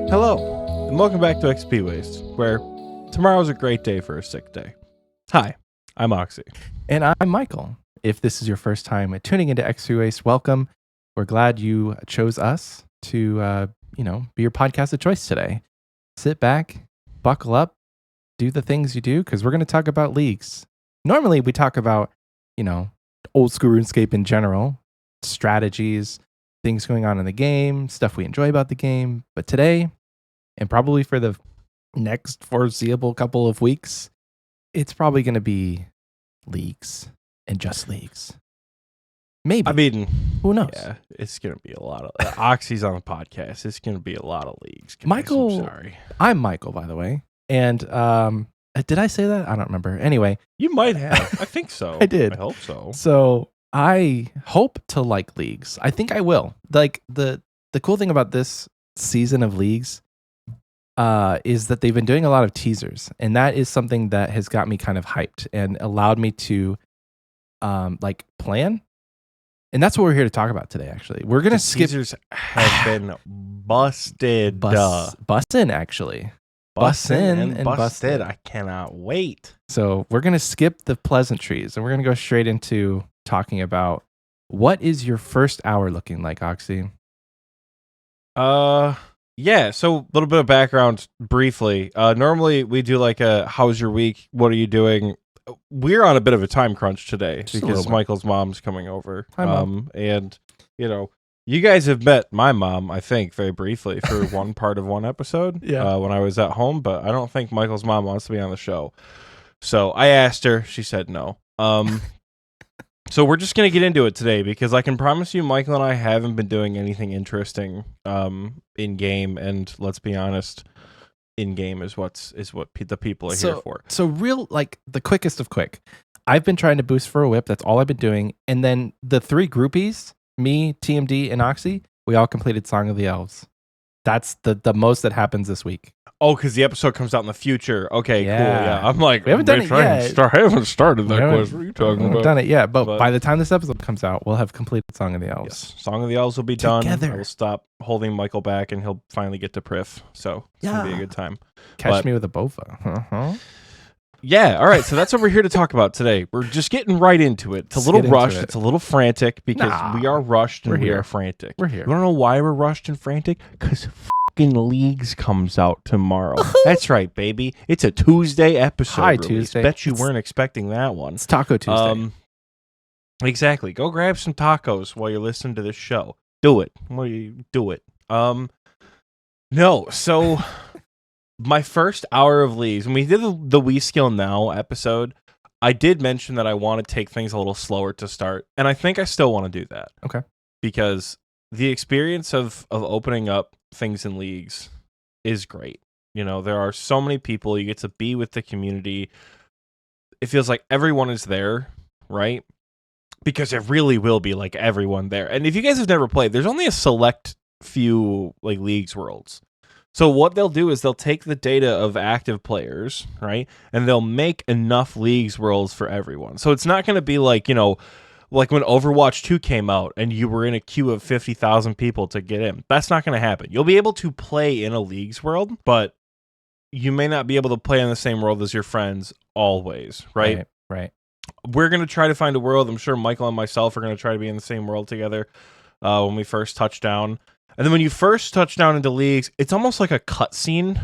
Hello, and welcome back to Xpwaste, where tomorrow's a great day for a sick day. Hi, I'm Oxie. And I'm Michael. If this is your first time tuning into Xpwaste, welcome. We're glad you chose us to, be your podcast of choice today. Sit back, buckle up, do the things you do, because we're going to talk about leagues. Normally, we talk about, old school RuneScape in general, strategies, things going on in the game, stuff we enjoy about the game. But today, and probably for the next foreseeable couple of weeks, it's probably going to be leagues and just leagues. Maybe. I mean, who knows? Yeah, it's going to be a lot of... Oxie's on the podcast. It's going to be a lot of leagues. Guys. Michael, I'm sorry. I'm Michael, by the way. And did I say that? I don't remember. Anyway. You might have. I think so. I did. I hope so. So I hope to like leagues. I think I will. Like the cool thing about this season of leagues is that they've been doing a lot of teasers, and that is something that has got me kind of hyped and allowed me to plan. And that's what we're here to talk about today. Actually, we're gonna skip. Teasers have been busted. Bussin', actually. Bussin' and busted. I cannot wait. So we're gonna skip the pleasantries, and we're gonna go straight into talking about what is your first hour looking like, Oxie. Yeah, so a little bit of background briefly. Normally we do like a how's your week? What are you doing? We're on a bit of a time crunch today because Michael's mom's coming over. Hi, Mom. And you guys have met my mom, I think, very briefly for one part of one episode when I was at home, but I don't think Michael's mom wants to be on the show. So I asked her, she said no. So we're just going to get into it today because I can promise you Michael and I haven't been doing anything interesting in game, and let's be honest, in game is what the people are here for. So real, like the quickest of quick. I've been trying to boost for a whip. That's all I've been doing. And then the three groupies, me, TMD, and Oxie, we all completed Song of the Elves. That's the most that happens this week. Oh, because the episode comes out in the future. Okay, yeah. Cool. Yeah, I'm like, we haven't done it yet. I haven't started that quest. What are you talking about? We haven't done it yet, but by the time this episode comes out, we'll have completed Song of the Elves. Yes. Song of the Elves will be done. I will stop holding Michael back, and he'll finally get to Priff. So it's gonna be a good time. Catch me with a Bova. Uh-huh. Yeah, all right. So that's what we're here to talk about today. We're just getting right into it. It's a little rushed. It's a little frantic because we are rushed and we are frantic. We're here. You want to know why we're rushed and frantic? Because Leagues comes out tomorrow. That's right, baby. It's a Tuesday episode. Hi, release. Tuesday. Bet you weren't expecting that one. It's Taco Tuesday. Exactly. Go grab some tacos while you're listening to this show. Do it. Do it. No. So my first hour of Leagues, when we did the We Skill Now episode, I did mention that I want to take things a little slower to start, and I think I still want to do that. Okay. Because the experience of opening up things in Leagues is great. There are so many people. You get to be with the community. It feels like everyone is there, right? Because it really will be like everyone there. And if you guys have never played, there's only a select few like Leagues worlds. So what they'll do is they'll take the data of active players, right? And they'll make enough Leagues worlds for everyone. So it's not going to be like, like when Overwatch 2 came out and you were in a queue of 50,000 people to get in. That's not going to happen. You'll be able to play in a Leagues world, but you may not be able to play in the same world as your friends always, right? Right. We're going to try to find a world. I'm sure Michael and myself are going to try to be in the same world together when we first touch down. And then when you first touch down into Leagues, it's almost like a cutscene.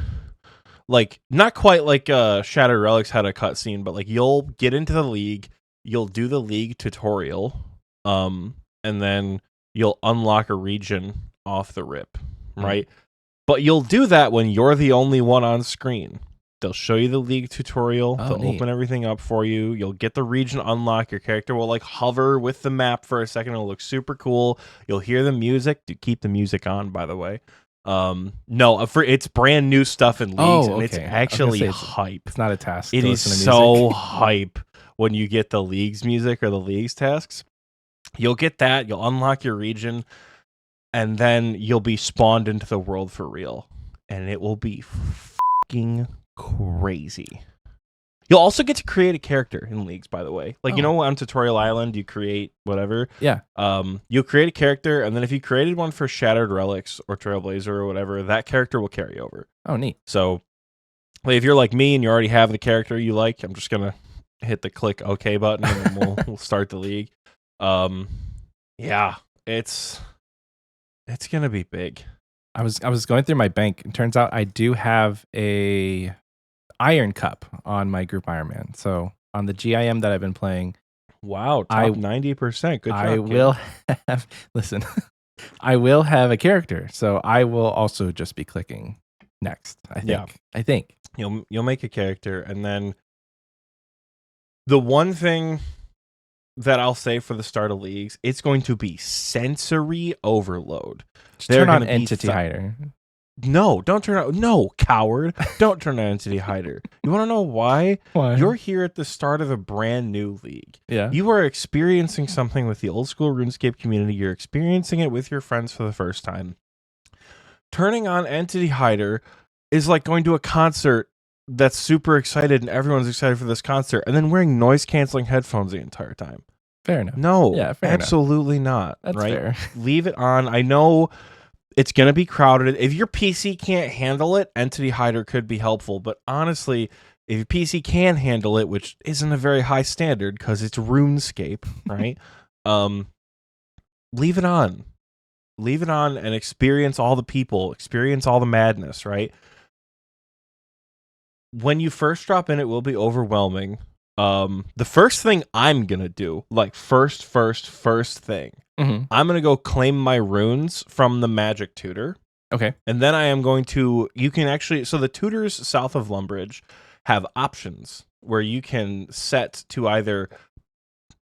Like, not quite like Shattered Relics had a cutscene, but like you'll get into the League, you'll do the League tutorial, and then you'll unlock a region off the rip, right? But you'll do that when you're the only one on screen. They'll show you the League tutorial. They'll open everything up for you. You'll get the region unlocked. Your character will like hover with the map for a second. It'll look super cool. You'll hear the music. Do keep the music on, by the way. No, it's brand new stuff in Leagues, and it's actually hype. It's not a task. It is so hype when you get the Leagues music or the Leagues tasks. You'll get that. You'll unlock your region, and then you'll be spawned into the world for real, and it will be fucking crazy. You'll also get to create a character in leagues, by the way. Like, Oh. you know, on Tutorial Island, you create whatever. Yeah. You'll create a character, and then if you created one for Shattered Relics or Trailblazer or whatever, that character will carry over. Oh, neat. So, like, if you're like me and you already have the character you like, I'm just gonna hit the click OK button, and then we'll start the league. Yeah, it's gonna be big. I was going through my bank. It turns out I do have a Iron Cup on my group Ironman. So on the GIM that I've been playing, Wow, top 90%. Good job. I will have listen. I will have a character, so I will also just be clicking next. I think. Yeah. I think You'll make a character, and then the one thing that I'll say for the start of leagues, it's going to be sensory overload. just They're turn on gonna be Entity Hider. No, don't turn on. No, coward. Don't turn on Entity Hider. You want to know why? Why? You're here at the start of a brand new league. Yeah. You are experiencing something with the old school RuneScape community. You're experiencing it with your friends for the first time. Turning on Entity Hider is like going to a concert that's super excited and everyone's excited for this concert, and then wearing noise canceling headphones the entire time. Fair enough. No, Yeah, fair enough. absolutely not. That's right? fair. Leave it on. I know it's going to be crowded. If your PC can't handle it, Entity Hider could be helpful. But honestly, if your PC can handle it, which isn't a very high standard because it's RuneScape, right? Leave it on. Leave it on and experience all the people, experience all the madness, right? When you first drop in, it will be overwhelming. The first thing I'm going to do, like first thing, Mm-hmm. I'm going to go claim my runes from the magic tutor. Okay. And then I am going to, you can actually, so the tutors south of Lumbridge have options where you can set to either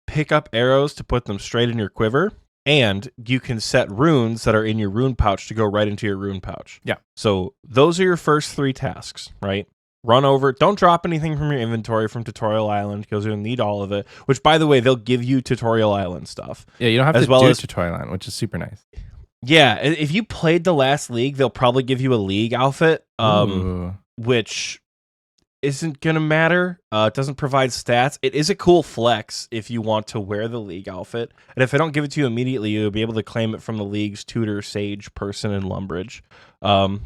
pick up arrows to put them straight in your quiver, and you can set runes that are in your rune pouch to go right into your rune pouch. Yeah. So those are your first 3 tasks, right? Run over. Don't drop anything from your inventory from Tutorial Island because you'll need all of it. Which, by the way, they'll give you Tutorial Island stuff. Yeah, you don't have as to well do as Tutorial Island, which is super nice. Yeah, if you played the last league, they'll probably give you a league outfit, Ooh. which isn't gonna matter. It doesn't provide stats. It is a cool flex if you want to wear the league outfit, and if I don't give it to you immediately, you'll be able to claim it from the league's tutor, sage person in Lumbridge.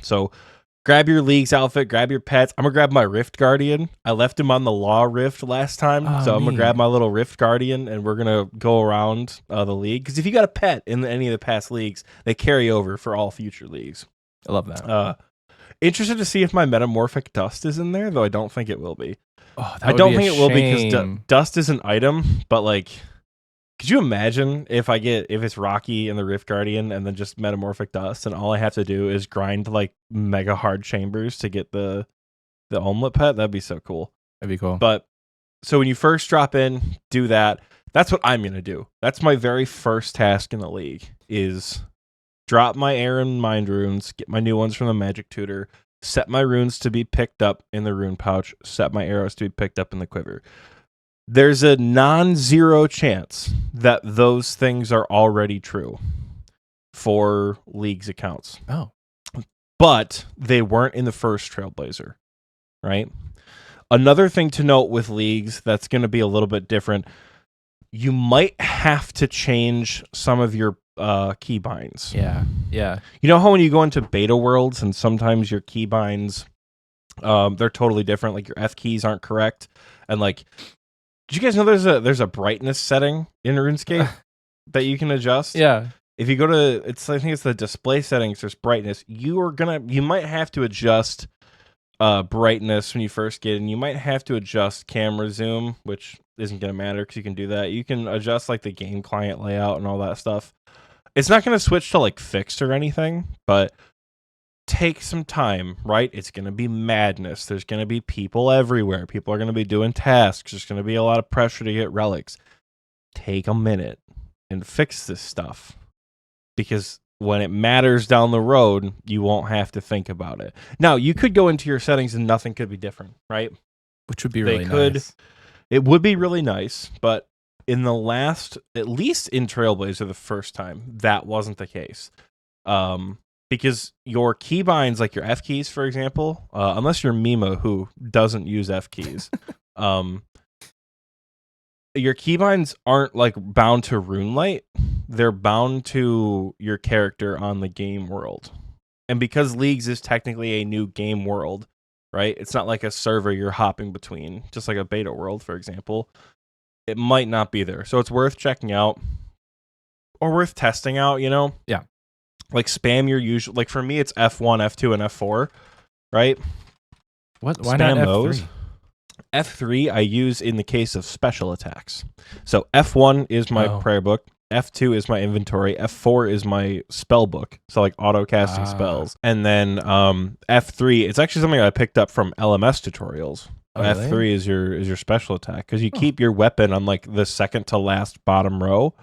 So grab your league's outfit, grab your pets. I'm gonna grab my Rift Guardian. I left him on the Law Rift last time, Oh, so I'm gonna neat. grab my little Rift Guardian, and we're gonna go around the league. Because if you got a pet in any of the past leagues, they carry over for all future leagues. I love that. Interested to see if my Metamorphic Dust is in there, though I don't think it will be. Oh, that I would don't be a think it will be because shame. dust is an item, but like, could you imagine if it's Rocky and the Rift Guardian and then just Metamorphic Dust, and all I have to do is grind like mega hard chambers to get the omelet pet? That'd be so cool. That'd be cool. But so when you first drop in, do that. That's what I'm gonna do. That's my very first task in the league is drop my Aaron Mind runes, get my new ones from the Magic Tutor, set my runes to be picked up in the rune pouch, set my arrows to be picked up in the quiver. There's a non-zero chance that those things are already true for League's accounts. Oh. But they weren't in the first Trailblazer, right? Another thing to note with Leagues that's going to be a little bit different, you might have to change some of your keybinds. Yeah. You know how when you go into beta worlds and sometimes your keybinds, they're totally different. Like your F keys aren't correct, and like, did you guys know there's a brightness setting in RuneScape that you can adjust? Yeah. If you go to I think it's the display settings. There's brightness. You might have to adjust brightness when you first get in. You might have to adjust camera zoom, which isn't going to matter because you can do that. You can adjust like the game client layout and all that stuff. It's not going to switch to like fixed or anything, but take some time, right? It's going to be madness. There's going to be people everywhere. People are going to be doing tasks. There's going to be a lot of pressure to get relics. Take a minute and fix this stuff, because when it matters down the road, you won't have to think about it. Now, you could go into your settings and nothing could be different, right? Which would be They really could- nice. It would be really nice, but in the last, at least in Trailblazer the first time, that wasn't the case. Because your keybinds, like your F keys, for example, unless you're Mima who doesn't use F keys, Your keybinds aren't like bound to Runelight. They're bound to your character on the game world. And because Leagues is technically a new game world, right? It's not like a server you're hopping between, just like a beta world, for example. It might not be there. So it's worth checking out or worth testing out, you know? Yeah. Like spam your usual, like for me, it's F1, F2, and F4, right? What? Why Spam not F3? those. F3 I use in the case of special attacks. So F1 is my prayer book. F2 is my inventory. F4 is my spell book. So like auto casting spells. And then F3, it's actually something I picked up from LMS tutorials. Oh, F3 really? is your special attack because you keep your weapon on like the second to last bottom row,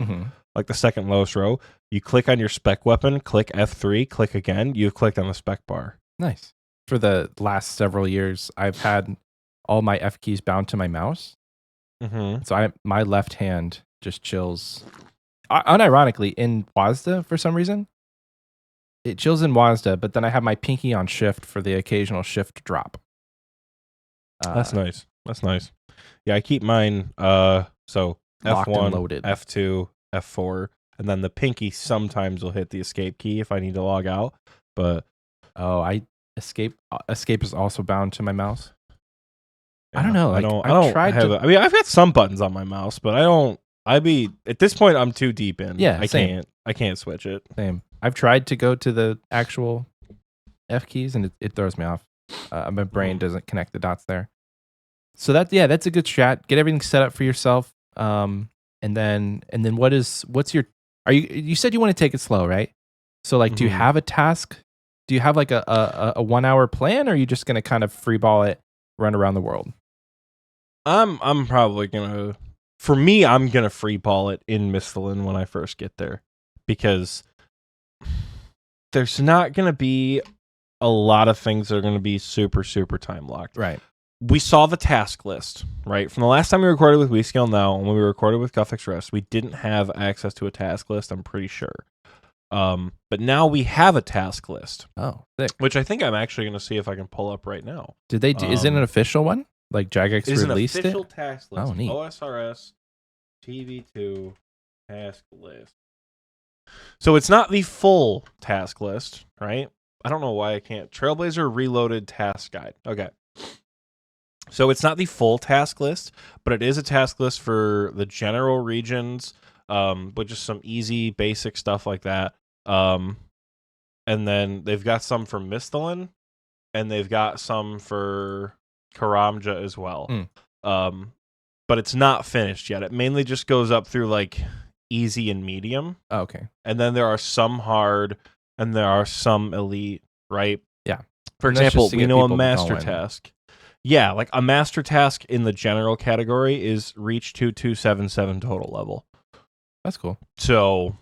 like the second lowest row. You click on your spec weapon, click F3, click again. You've clicked on the spec bar. Nice. For the last several years, I've had all my F keys bound to my mouse. So my left hand just chills. Unironically, in WASD for some reason. It chills in WASD, but then I have my pinky on shift for the occasional shift drop. That's nice. That's nice. Yeah, I keep mine so F1, loaded. F2, F4, and then the pinky sometimes will hit the escape key if I need to log out. But escape is also bound to my mouse. Yeah, I don't know. Like, I mean, I've got some buttons on my mouse, but at this point I'm too deep in. Yeah, I can't switch it. Same. I've tried to go to the actual F keys and it throws me off. My brain doesn't connect the dots there. So that's a good strat. Get everything set up for yourself. And then what's your, you said you want to take it slow, right? So like, do you have a task? Do you have like a 1 hour plan, or are you just going to kind of free ball it, run around the world? I'm probably gonna, for me, I'm gonna free ball it in Misthalin when I first get there, because there's not gonna be a lot of things that are gonna be super time locked. Right. We saw the task list, right? From the last time we recorded with WeScale Now, and when we recorded with Guffix Rest, we didn't have access to a task list, I'm pretty sure. But now we have a task list. Oh, sick. Which I think I'm actually going to see if I can pull up right now. Did they do, is it an official one? Like Jagex released it? It's an official task list. Oh, neat. OSRS TV2 task list. So it's not the full task list, right? I don't know why I can't. Trailblazer Reloaded Task Guide. Okay. So it's not the full task list, but it is a task list for the general regions, but just some easy, basic stuff like that. And then they've got some for Misthalin, and they've got some for Karamja as well. But it's not finished yet. It mainly just goes up through like easy and medium. Oh, okay. And then there are some hard, and there are some elite, right? Yeah. For example, we know a master task. Yeah, like a master task in the general category is reach 2277 total level. That's cool. So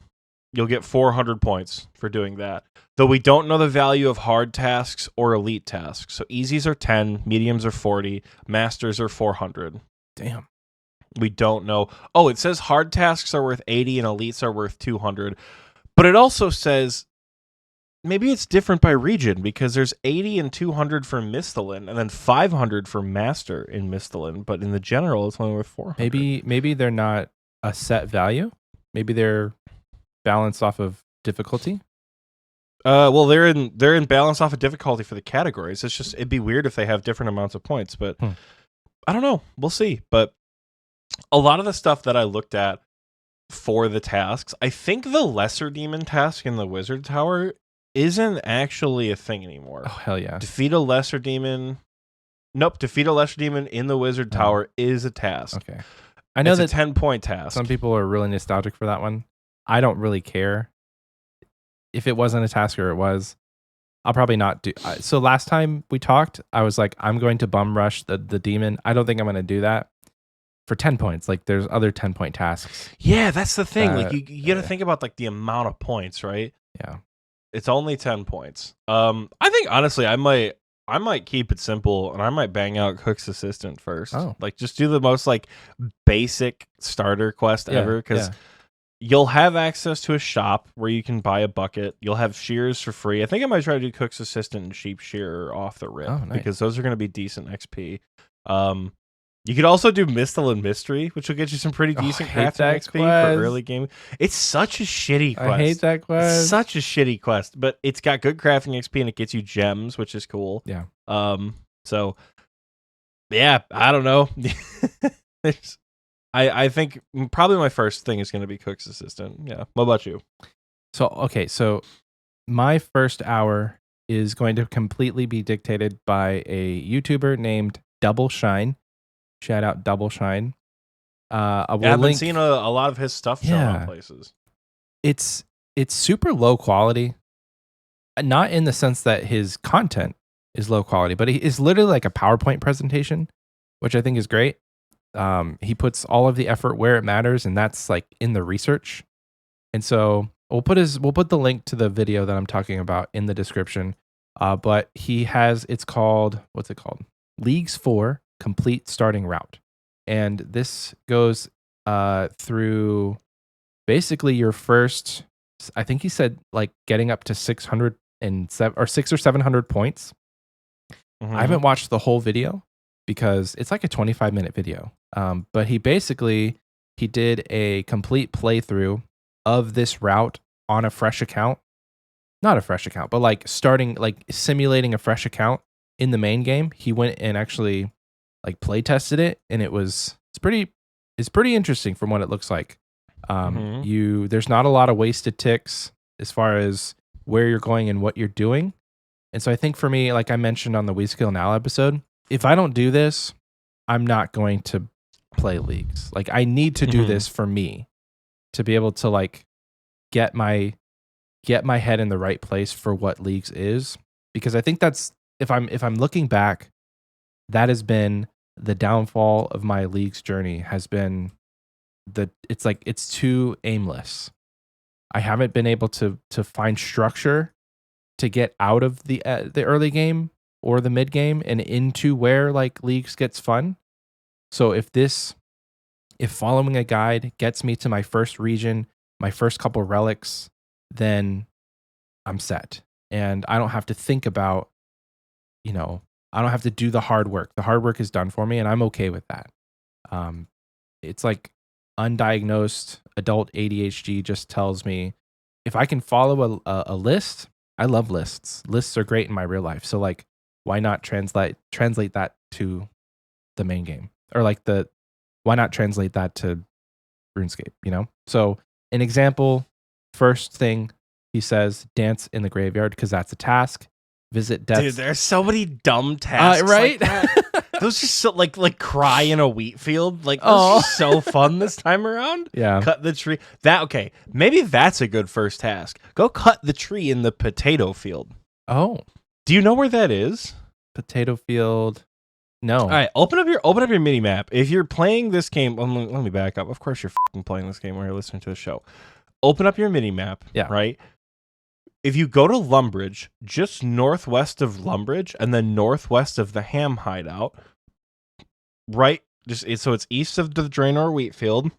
you'll get 400 points for doing that. Though we don't know the value of hard tasks or elite tasks. So easies are 10, mediums are 40, masters are 400. Damn. We don't know. Oh, it says hard tasks are worth 80 and elites are worth 200. But it also says maybe it's different by region, because there's 80 and 200 for Misthalin and then 500 for master in Misthalin, but in the general it's only worth 400. Maybe they're not a set value. Maybe they're balanced off of difficulty. Well, they're in balance off of difficulty for the categories. It's just, it'd be weird if they have different amounts of points, but I don't know. We'll see. But a lot of the stuff that I looked at for the tasks, I think the lesser demon task in the wizard tower isn't actually a thing anymore. Oh, hell yeah. Defeat a lesser demon. Nope, defeat a lesser demon in the wizard tower is a task. Okay. I know it's a 10-point task. Some people are really nostalgic for that one. I don't really care. If it wasn't a task or it was, I'll probably not do. So last time we talked, I was like, I'm going to bum rush the demon. I don't think I'm going to do that for 10 points. Like there's other 10-point tasks. Yeah, that's the thing. Like you got to think about like the amount of points, right? Yeah. It's only 10 points. I think honestly, I might keep it simple and I might bang out Cook's Assistant first. Oh. Like just do the most like basic starter quest ever, because you'll have access to a shop where you can buy a bucket. You'll have shears for free. I think I might try to do Cook's Assistant and Sheep Shearer off the rip, because those are going to be decent XP. You could also do Mistal and Mystery, which will get you some pretty Oh, I decent hate crafting that XP quest. for early game. It's such a shitty quest. I hate that It's quest. such a shitty quest, but it's got good crafting XP and it gets you gems, which is cool. Yeah. So yeah, I don't know. I think probably my first thing is going to be Cook's Assistant. Yeah. What about you? So my first hour is going to completely be dictated by a YouTuber named doubleshine. Shout out doubleshine. I've been seeing a lot of his stuff shown on places. It's super low quality. Not in the sense that his content is low quality, but it's literally like a PowerPoint presentation, which I think is great. He puts all of the effort where it matters, and that's like in the research. And so we'll put the link to the video that I'm talking about in the description. But he has, what's it called? Leagues 4 Complete Starting Route. And this goes through basically your first, I think he said like getting up to 607 or 600 or 700 points. Mm-hmm. I haven't watched the whole video because it's like a 25-minute video. But he did a complete playthrough of this route on a fresh account. Not a fresh account, but like simulating a fresh account in the main game. He went and actually like play tested it, and it's pretty interesting from what it looks like. There's not a lot of wasted ticks as far as where you're going and what you're doing. And so I think for me, like I mentioned on the We Skill Now episode, if I don't do this, I'm not going to play leagues. Like I need to do this for me to be able to like get my head in the right place for what leagues is, because I think that's, if I'm looking back, that has been the downfall of my leagues journey, has been it's too aimless. I haven't been able to find structure to get out of the early game or the mid game and into where like leagues gets fun. So if following a guide gets me to my first region, my first couple relics, then I'm set. And I don't have to think about, I don't have to do the hard work. The hard work is done for me, and I'm okay with that. It's like undiagnosed adult ADHD just tells me if I can follow a list. I love lists. Lists are great in my real life. So like, why not translate that to the main game? Or like why not translate that to RuneScape, So an example, first thing he says, dance in the graveyard because that's a task. Visit death. Dude, there's so many dumb tasks, right? Like that. Those are so like cry in a wheat field. Like those are so fun this time around. Yeah. Cut the tree. Okay. Maybe that's a good first task. Go cut the tree in the potato field. Oh. Do you know where that is? Potato field. No. All right. Open up your mini map. If you're playing this game, let me back up. Of course you're fucking playing this game when you're listening to the show. Open up your mini map. Yeah. Right. If you go to Lumbridge, just northwest of Lumbridge, and then northwest of the Ham hideout, right? So it's east of the Draenor wheat field.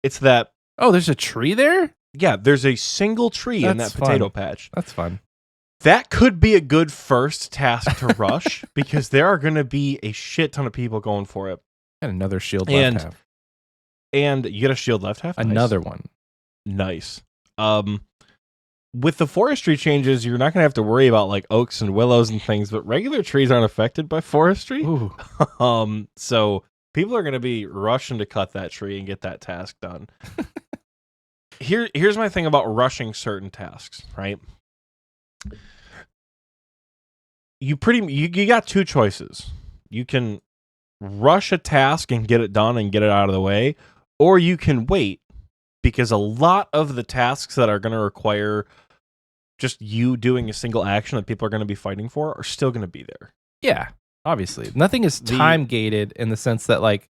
It's that. Oh, there's a tree there? Yeah, there's a single tree in that potato patch. That's fun. That could be a good first task to rush because there are going to be a shit ton of people going for it. And another shield left half. And you get a shield left half? Another one. Nice. With the forestry changes, you're not going to have to worry about like oaks and willows and things, but regular trees aren't affected by forestry. Ooh. So people are going to be rushing to cut that tree and get that task done. Here's my thing about rushing certain tasks, right? You got two choices. You can rush a task and get it done and get it out of the way, or you can wait, because a lot of the tasks that are going to require just you doing a single action that people are going to be fighting for are still going to be there. Yeah, obviously. Nothing is time gated in the sense that like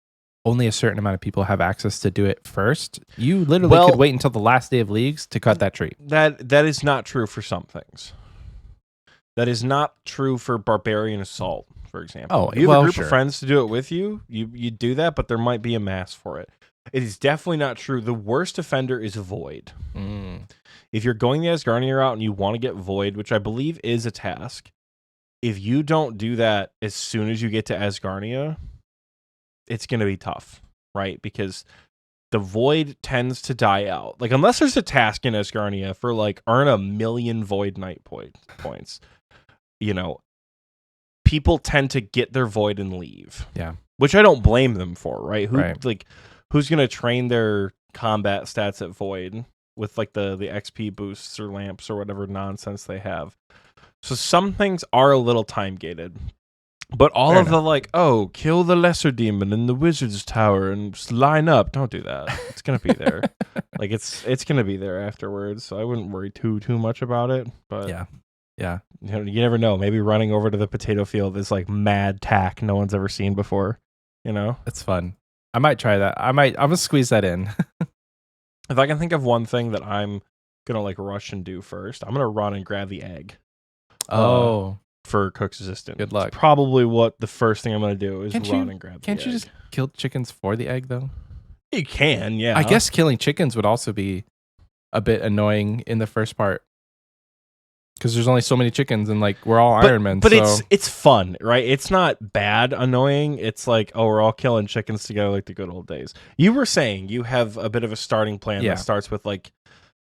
only a certain amount of people have access to do it first. You literally could wait until the last day of leagues to cut that tree. That is not true for some things. That is not true for Barbarian Assault, for example. Oh, if you have a group of friends to do it with you, you do that, but there might be a mass for it. It is definitely not true. The worst offender is Void. If you're going the Asgarnia route and you want to get Void, which I believe is a task, if you don't do that as soon as you get to Asgarnia, it's going to be tough, right? Because the void tends to die out. Like, unless there's a task in Asgarnia for, like, earn 1,000,000 void knight points, you know, people tend to get their void and leave. Yeah. Which I don't blame them for, right? Right. Like, who's going to train their combat stats at void with, like, the XP boosts or lamps or whatever nonsense they have? So some things are a little time gated. But all Fair of the, enough. like, oh, kill the lesser demon in the wizard's tower and just line up. Don't do that. It's going to be there. Like, it's going to be there afterwards. So I wouldn't worry too much about it. But Yeah. you never know. Maybe running over to the potato field is like mad tack no one's ever seen before. You know? It's fun. I might try that. I'm going to squeeze that in. If I can think of one thing that I'm going to, like, rush and do first, I'm going to run and grab the egg. For Cook's Assistant. Good luck. It's probably what the first thing I'm going to do is run and grab the egg. Can't you just kill chickens for the egg, though? You can, yeah. I guess killing chickens would also be a bit annoying in the first part. Because there's only so many chickens, and, like, we're all Iron Men. But so. it's fun, right? It's not bad annoying. It's like, oh, we're all killing chickens together like the good old days. You were saying you have a bit of a starting plan that starts with, like,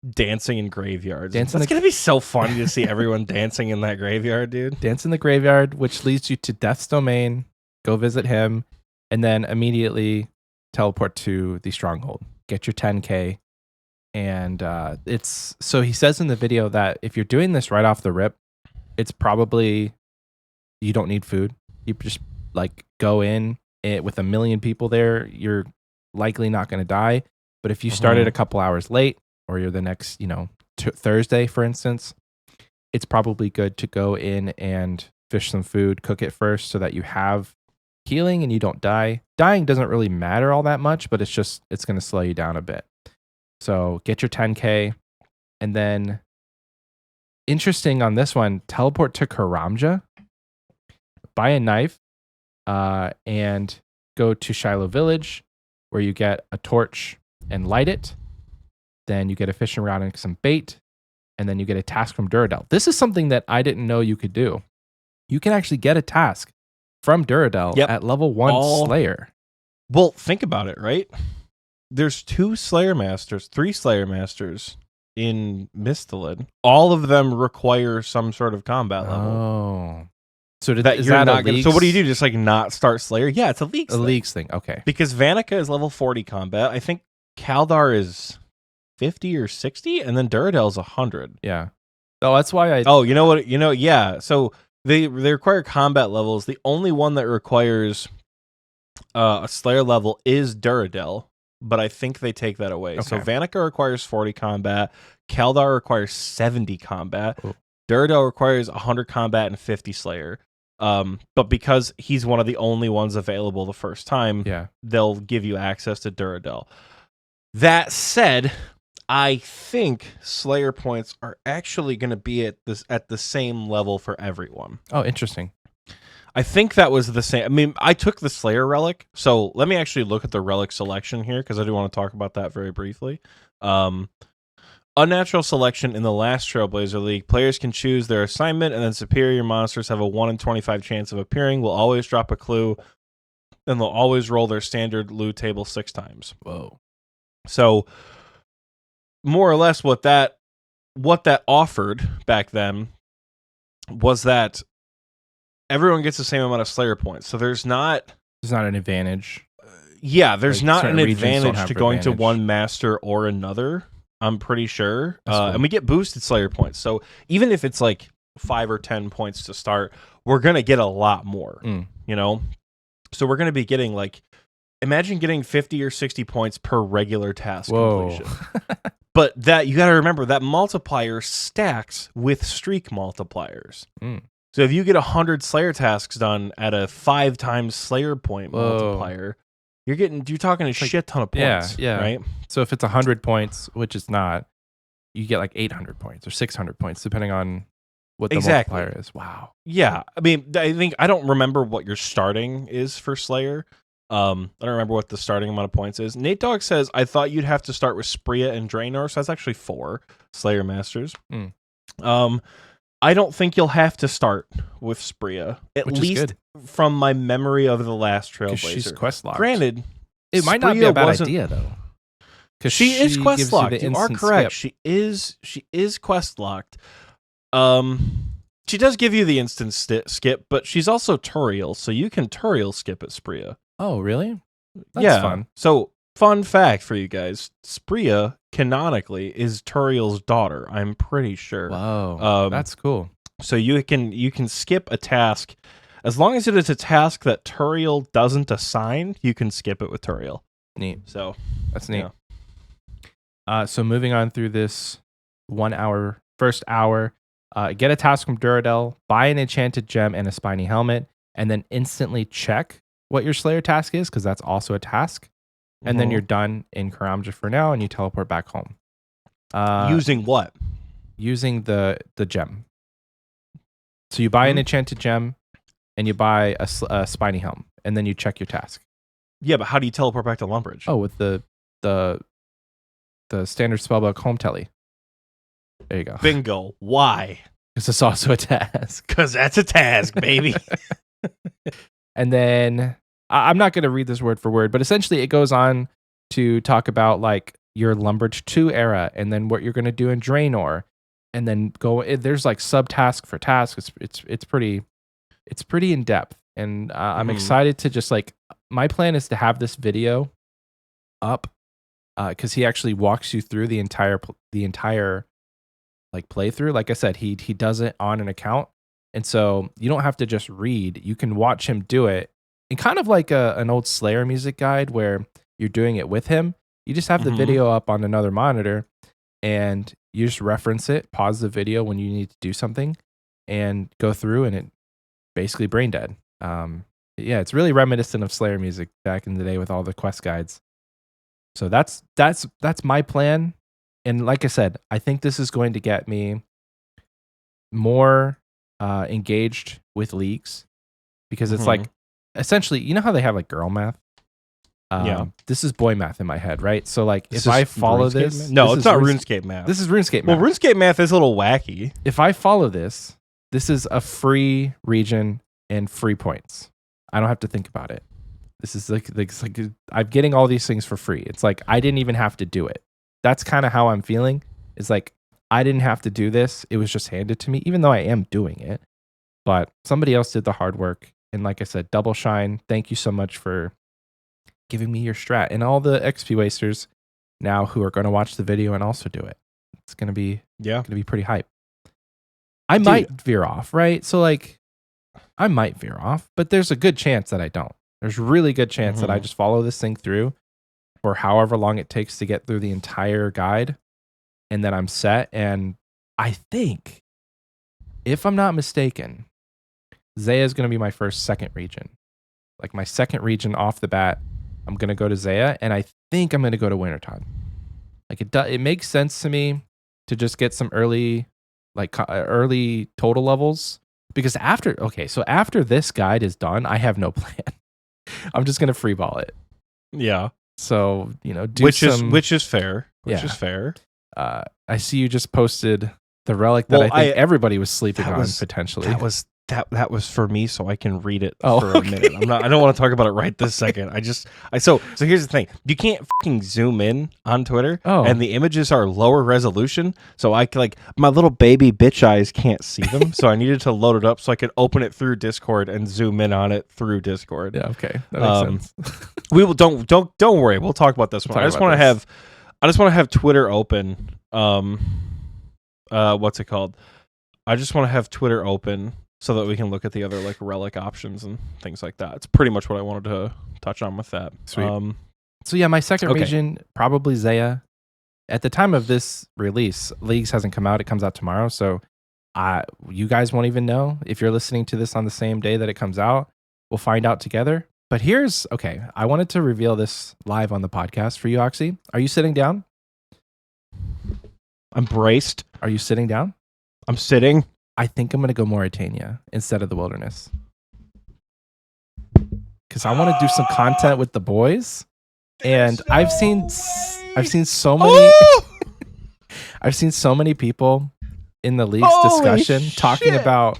dancing in graveyards. It's going to be so funny to see everyone dancing in that graveyard, dude. Dance in the graveyard, which leads you to Death's Domain. Go visit him, and then immediately teleport to the Stronghold. Get your 10K. And it's so he says in the video that if you're doing this right off the rip, it's probably you don't need food. You just, like, go in with 1,000,000 people there. You're likely not going to die. But if you started a couple hours late, or you're the next, Thursday, for instance, it's probably good to go in and fish some food, cook it first so that you have healing and you don't die. Dying doesn't really matter all that much, but it's going to slow you down a bit. So get your 10K, and then interesting on this one, teleport to Karamja, buy a knife, and go to Shiloh Village, where you get a torch and light it. Then you get a fishing rod and some bait, and then you get a task from Duradel. This is something that I didn't know you could do. You can actually get a task from Duradel at level 1 Slayer. Well, think about it, right? There's 3 Slayer Masters in Mistalid. All of them require some sort of combat level. Oh. So is that not gonna, so what do you do? Just, like, not start Slayer? Yeah, it's a Leagues thing. Leagues thing, okay. Because Vanica is level 40 combat. I think Kaldar is 50 or 60, and then Duradel's 100. Yeah. Oh, that's why you know what? Yeah. So they require combat levels. The only one that requires a Slayer level is Duradel, but I think they take that away. Okay. So Vanica requires 40 combat. Kaldar requires 70 combat. Ooh. Duradel requires 100 combat and 50 Slayer. But because he's one of the only ones available the first time, they'll give you access to Duradel. That said, I think Slayer points are actually going to be at the same level for everyone. Oh, interesting. I think that was the same. I mean, I took the Slayer relic, so let me actually look at the relic selection here, because I do want to talk about that very briefly. Unnatural selection in the last Trailblazer League. Players can choose their assignment, and then superior monsters have a 1 in 25 chance of appearing, will always drop a clue, and they'll always roll their standard loot table 6 times. Whoa. So more or less what that offered back then was that everyone gets the same amount of Slayer points. So there's not an advantage. There's not an advantage to going to one master or another, I'm pretty sure. And we get boosted Slayer points. So even if it's like 5 or 10 points to start, we're going to get a lot more, So we're going to be getting, like, imagine getting 50 or 60 points per regular task completion. But that you got to remember that multiplier stacks with streak multipliers. So if you get 100 Slayer tasks done at a 5 times Slayer point multiplier, you're talking a shit ton of points. Yeah. Right. So if it's 100 points, which it's not, you get like 800 points or 600 points, depending on what the multiplier is. Wow. Yeah. I mean, I don't remember what your starting is for Slayer. I don't remember what the starting amount of points is. Nate Dogg says, I thought you'd have to start with Spria and Draenor, so that's actually 4 Slayer Masters. I don't think you'll have to start with Spria. At least from my memory of the last Because she's Trailblazer. quest locked. Granted, it might not be a bad wasn't- idea though. Because she is quest locked. You are correct. Skip. She is quest locked. She does give you the instant skip, but she's also Turiel, so you can Turiel skip at Spria. Oh, really? That's fun. So, fun fact for you guys: Spria canonically is Turiel's daughter. I'm pretty sure. Wow, that's cool. So you can skip a task as long as it is a task that Turiel doesn't assign. You can skip it with Turiel. Neat. So that's neat. So moving on through this first hour, get a task from Duradel, buy an enchanted gem and a spiny helmet, and then instantly check what your Slayer task is, because that's also a task. And then you're done in Karamja for now, and you teleport back home. Using what? Using the gem. So you buy an enchanted gem, and you buy a spiny helm, and then you check your task. Yeah, but how do you teleport back to Lumbridge? Oh, with the standard spellbook home telly. There you go. Bingo. Why? Because it's also a task. Because that's a task, baby. And then I'm not going to read this word for word, but essentially it goes on to talk about like your Lumbridge 2 era, and then what you're going to do in Draenor, and then there's like subtask for task. It's pretty in depth, and I'm excited to just like, my plan is to have this video up because he actually walks you through the entire like playthrough. Like I said, he does it on an account, and so you don't have to just read. You can watch him do it, and kind of like an old Slayer music guide where you're doing it with him. You just have the video up on another monitor, and you just reference it, pause the video when you need to do something, and go through, and it basically brain dead. Yeah, it's really reminiscent of Slayer music back in the day with all the quest guides. So that's my plan. And like I said, I think this is going to get me more engaged with leagues, because it's like, essentially, you know how they have like girl math? This is boy math in my head, right? So like, if I follow this, no, it's not RuneScape math. This is RuneScape math. Well, RuneScape math is a little wacky. If I follow this is a free region and free points. I don't have to think about it. This is like I'm getting all these things for free. It's like I didn't even have to do it. That's kind of how I'm feeling. It's like I didn't have to do this. It was just handed to me, even though I am doing it. But somebody else did the hard work. And like I said, doubleshine, thank you so much for giving me your strat, and all the XP wasters now who are going to watch the video and also do it. It's going to be pretty hype. I might veer off, right? So like I might veer off, but there's a good chance that I don't. There's a really good chance that I just follow this thing through for however long it takes to get through the entire guide, and then I'm set. And I think, if I'm not mistaken, Zaya is going to be my second region. Like my second region off the bat, I'm going to go to Zaya, and I think I'm going to go to Wintertime. Like it makes sense to me to just get some early total levels, because after this guide is done, I have no plan. I'm just going to freeball it. Yeah. So, which is fair. Which is fair. I see you just posted the relic that I think everybody was sleeping on potentially. That was for me, so I can read it for a minute. I don't want to talk about it right this second. So here's the thing. You can't fucking zoom in on Twitter, and the images are lower resolution, so I like my little baby bitch eyes can't see them. So I needed to load it up so I could open it through Discord and zoom in on it through Discord. Yeah, okay. That makes sense. We will don't worry. We'll talk about this one. I just want to have Twitter open. What's it called? I just want to have Twitter open so that we can look at the other like relic options and things like that. It's pretty much what I wanted to touch on with that. Sweet. So yeah, my second region, probably Zaya. At the time of this release, Leagues hasn't come out. It comes out tomorrow. So you guys won't even know if you're listening to this on the same day that it comes out. We'll find out together. But I wanted to reveal this live on the podcast for you, Oxie. Are you sitting down? I'm braced. Are you sitting down? I'm sitting. I think I'm going to go Mauritania instead of the wilderness, because I want to do some content with the boys. And I've seen so many I've seen so many people in the league's discussion talking about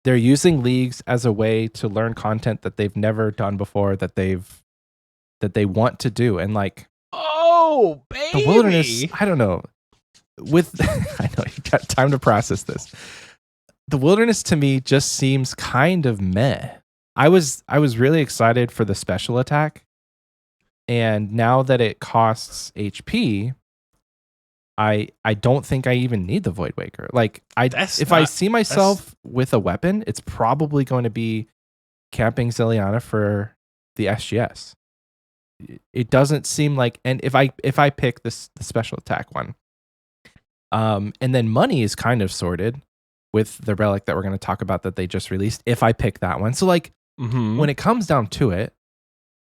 they're using leagues as a way to learn content that they've never done before, that they want to do. And like, oh, baby. the wilderness, I don't know. With I know you got time to process this. The wilderness to me just seems kind of meh. I was really excited for the special attack, and now that it costs HP, I don't think I even need the Void Waker. Like I see myself with a weapon, it's probably going to be camping Zilliana for the SGS. It doesn't seem like, and if I pick the special attack one, and then money is kind of sorted with the relic that we're going to talk about that they just released. If I pick that one, so like when it comes down to it,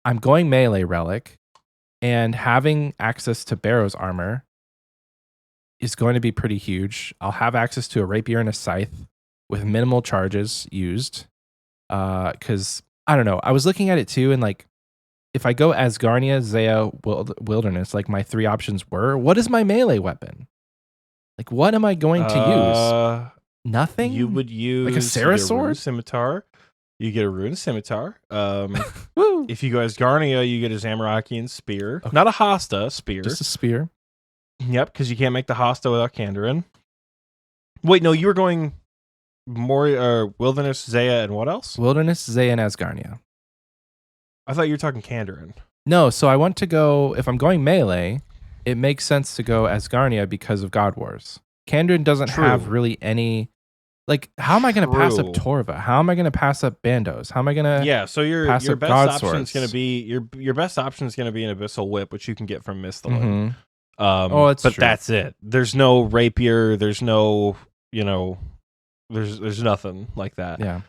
I'm going melee relic, and having access to Barrow's armor is going to be pretty huge. I'll have access to a rapier and a scythe with minimal charges used. Because I don't know, I was looking at it too, and like if I go Asgarnia, Zaya, Wilderness, like my three options were, what is my melee weapon? Like, what am I going to use? Nothing. You would use like a Sarah sword, scimitar. You get a rune scimitar. If you go Asgarnia, you get a Zamorakian spear. Okay. Not a Hasta spear. Just a spear. Yep, because you can't make the Hasta without Kandarin. Wait, no, you were going more Wilderness, Zaya, and what else? Wilderness, Zaya, and Asgarnia. I thought you were talking Kandarin. No, so I want to go, if I'm going melee, it makes sense to go Asgarnia because of God Wars. Kandarin doesn't have really any, like, how am I going to pass up Torva? How am I going to pass up Bandos? How am I going to so your best option is going to be your best option is going to be an Abyssal Whip, which you can get from Misthalin. But true. That's it. There's no rapier. There's no, there's nothing like that. Yeah.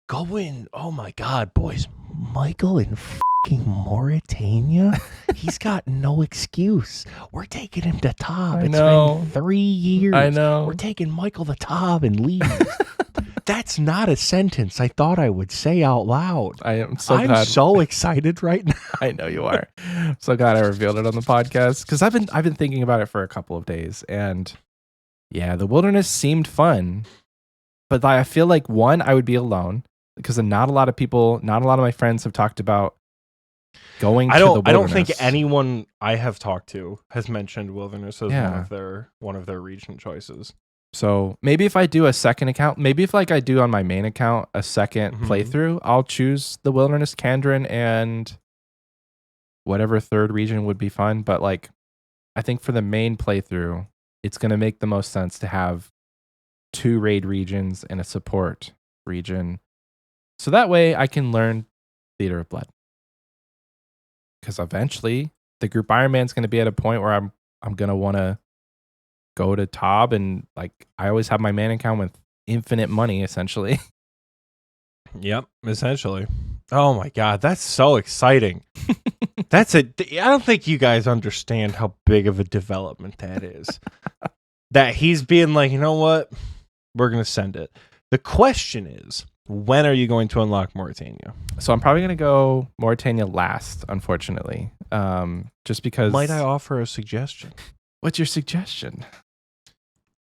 Go in. Oh my God, boys. Michael in fucking Mauritania. He's got no excuse. We're taking him to Tob. It's been 3 years. I know. We're taking Michael to Tob and leave. That's not a sentence I thought I would say out loud. I'm glad. So excited right now. I know you are. I'm so glad I revealed it on the podcast, because I've been thinking about it for a couple of days, and yeah, the wilderness seemed fun, but I feel like I would be alone because not a lot of my friends have talked about going to the wilderness. I don't think anyone I have talked to has mentioned wilderness as one of their region choices. So maybe if I do a second account, maybe if like I do on my main account a second playthrough, I'll choose the wilderness, Kandarin, and whatever third region would be fun. But like, I think for the main playthrough, it's going to make the most sense to have 2 raid regions and a support region. So that way I can learn Theater of Blood. Because eventually the group Iron Man's going to be at a point where I'm going to want to go to Tob, and like I always have my man account with infinite money essentially. Yep, essentially. Oh my God, that's so exciting. I don't think you guys understand how big of a development that is. That he's being like, you know what? We're going to send it. The question is, when are you going to unlock Mauritania? So I'm probably going to go Mauritania last, unfortunately. Just because... Might I offer a suggestion? What's your suggestion?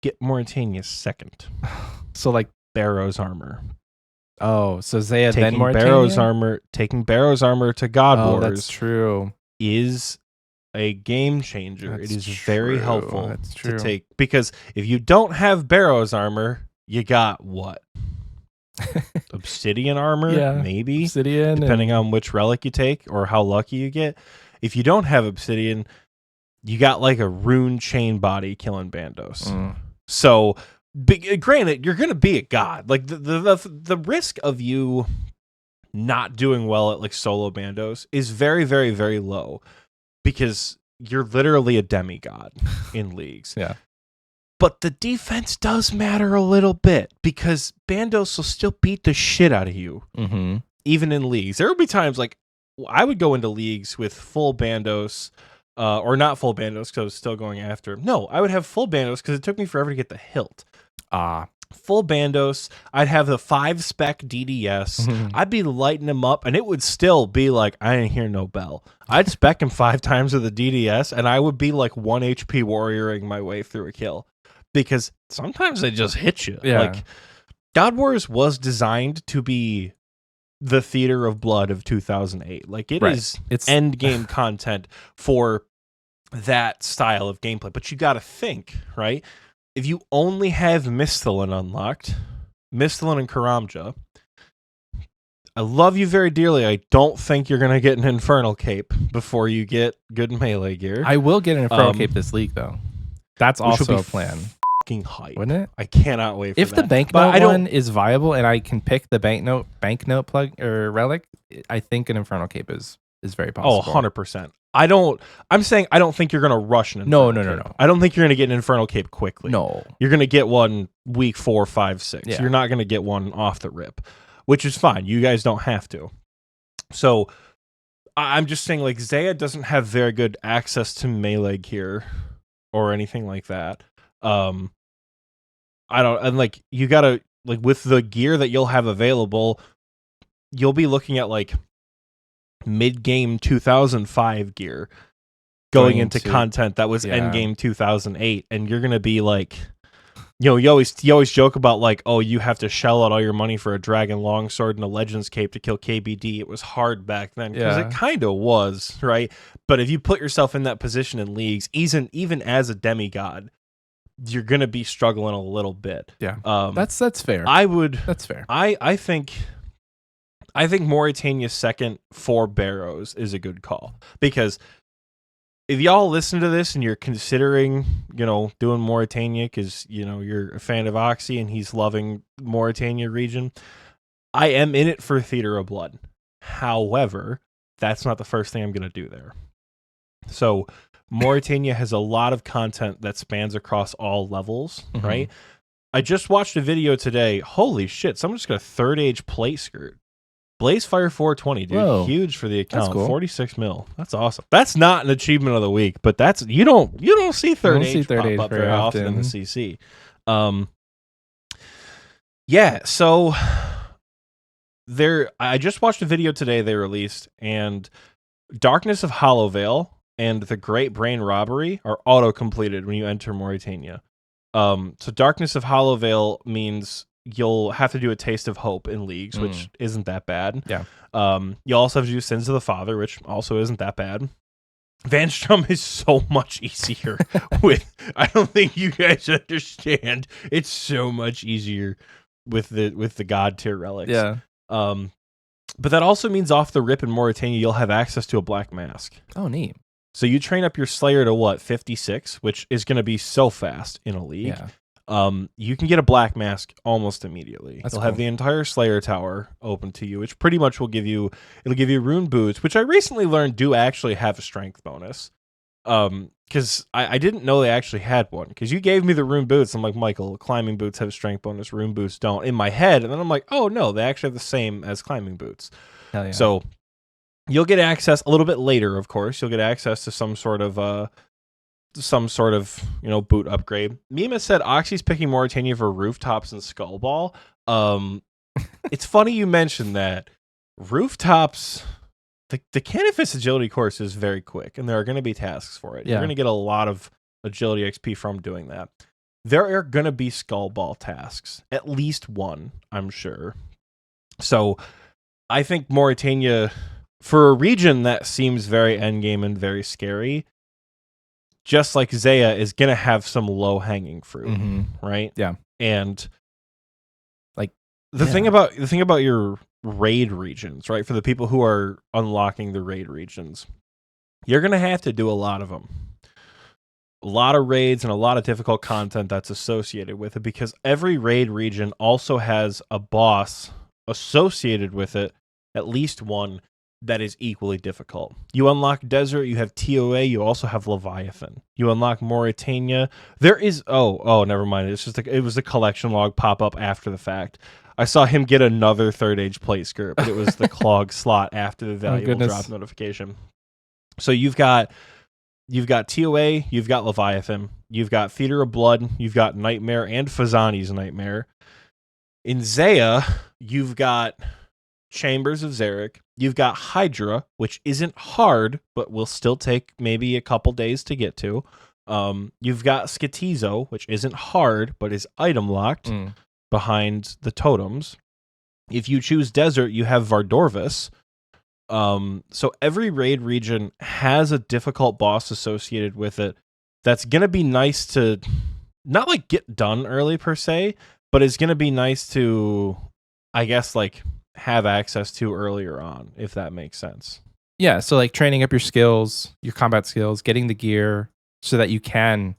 Get Mauritania second. So like Barrow's armor. Oh, so Zaya then Mauritania? Taking Barrow's armor to God Wars. That's true. Is a game changer. It is very helpful to take, because if you don't have Barrow's armor, you got what? Obsidian armor, maybe. Obsidian, depending on which relic you take or how lucky you get. If you don't have Obsidian, you got like a rune chain body killing Bandos. So, granted, you're gonna be a god. Like the risk of you not doing well at like solo Bandos is very, very, very low, because you're literally a demigod in leagues. Yeah. But the defense does matter a little bit, because Bandos will still beat the shit out of you, even in leagues. There will be times like I would go into leagues with full Bandos, or not full Bandos because I was still going after him. No, I would have full Bandos because it took me forever to get the hilt. Full Bandos, I'd have the 5-spec DDS. I'd be lighting him up, and it would still be like, I didn't hear no bell. I'd spec him 5 times with the DDS, and I would be like 1 HP warrioring my way through a kill, because sometimes they just hit you. Yeah. Like, God Wars was designed to be the theater of blood of 2008. Like it is end game content for that style of gameplay. But you got to think, right? If you only have Misthalin unlocked, Misthalin and Karamja, I love you very dearly. I don't think you're going to get an Infernal Cape before you get good melee gear. I will get an Infernal Cape this league, though. That's also a plan. Fucking hype. Wouldn't it? I cannot wait for if that. The banknote one is viable and I can pick the banknote plug or relic, I think an Infernal Cape is very possible. Oh, 100%. I'm saying I don't think you're going to rush an Infernal Cape. No. I don't think you're going to get an Infernal Cape quickly. No. You're going to get one week 4, 5, 6. Yeah. You're not going to get one off the rip, which is fine. You guys don't have to. So I'm just saying, like, Zaya doesn't have very good access to melee gear or anything like that. You gotta, like, with the gear that you'll have available, you'll be looking at like mid-game 2005 gear going into content that was end-game 2008, and you're gonna be like, you always joke about like, oh, you have to shell out all your money for a dragon longsword and a legends cape to kill KBD. It was hard back then because it kind of was, right? But if you put yourself in that position in leagues, even as a demigod, you're gonna be struggling a little bit. Yeah, that's fair. That's fair. I think Mauritania second for Barrows is a good call, because if y'all listen to this and you're considering, doing Mauritania because, you're a fan of Oxie and he's loving Mauritania region, I am in it for Theater of Blood. However, that's not the first thing I'm going to do there. So Mauritania has a lot of content that spans across all levels, right? I just watched a video today. Holy shit, someone just got a third age plate skirt. Blazefire 420, dude. Whoa. Huge for the account. Cool. 46 mil. That's awesome. That's not an achievement of the week, but that's you don't see third age pop up very often in the CC. So I just watched a video today they released, and Darkness of Hollowvale and the Great Brain Robbery are auto-completed when you enter Mauritania. So Darkness of Hollowvale means you'll have to do a Taste of Hope in leagues, which isn't that bad. Yeah. You also have to do Sins of the Father, which also isn't that bad. Van Strum is so much easier I don't think you guys understand. It's so much easier with the God tier relics. Yeah. But that also means off the rip in Mauritania, you'll have access to a black mask. Oh, neat. So you train up your Slayer to 56, which is going to be so fast in a league. Yeah. You can get a black mask almost immediately. That's You'll cool. have the entire Slayer tower open to you, which pretty much will give you rune boots, which I recently learned do actually have a strength bonus. Because I didn't know they actually had one. Because you gave me the rune boots, I'm like, Michael, climbing boots have a strength bonus, rune boots don't. In my head, and then I'm like, oh no, they actually have the same as climbing boots. Hell yeah. So you'll get access a little bit later, of course. You'll get access to some sort of boot upgrade. Mima said Oxie's picking Mauritania for rooftops and Skullball. It's funny you mentioned that. Rooftops, the Canifis agility course is very quick, and there are going to be tasks for it. Yeah. You're going to get a lot of agility XP from doing that. There are going to be Skullball tasks, at least one, I'm sure. So I think Mauritania, for a region that seems very endgame and very scary, just like Zaya, is going to have some low-hanging fruit, right? Yeah. And the thing about your raid regions, right? For the people who are unlocking the raid regions, you're going to have to do a lot of them. A lot of raids and a lot of difficult content that's associated with it, because every raid region also has a boss associated with it, at least one, that is equally difficult. You unlock Desert, you have TOA, you also have Leviathan. You unlock Mauritania. There is never mind. It's just it was a collection log pop up after the fact. I saw him get another third age plate skirt, but it was the clog slot after the valuable drop notification. So you've got TOA, you've got Leviathan, you've got Theater of Blood, you've got Nightmare and Fazani's Nightmare. In Zaya, you've got Chambers of Zarek, you've got Hydra, which isn't hard, but will still take maybe a couple days to get to. You've got Skatizo, which isn't hard, but is item locked. behind the totems. If you choose desert, you have Vardorvis. So every raid region has a difficult boss associated with it that's going to be nice to not like get done early per se, but it's going to be nice to, I guess, like have access to earlier on, if that makes sense. Yeah, so like training up your skills, your combat skills, getting the gear so that you can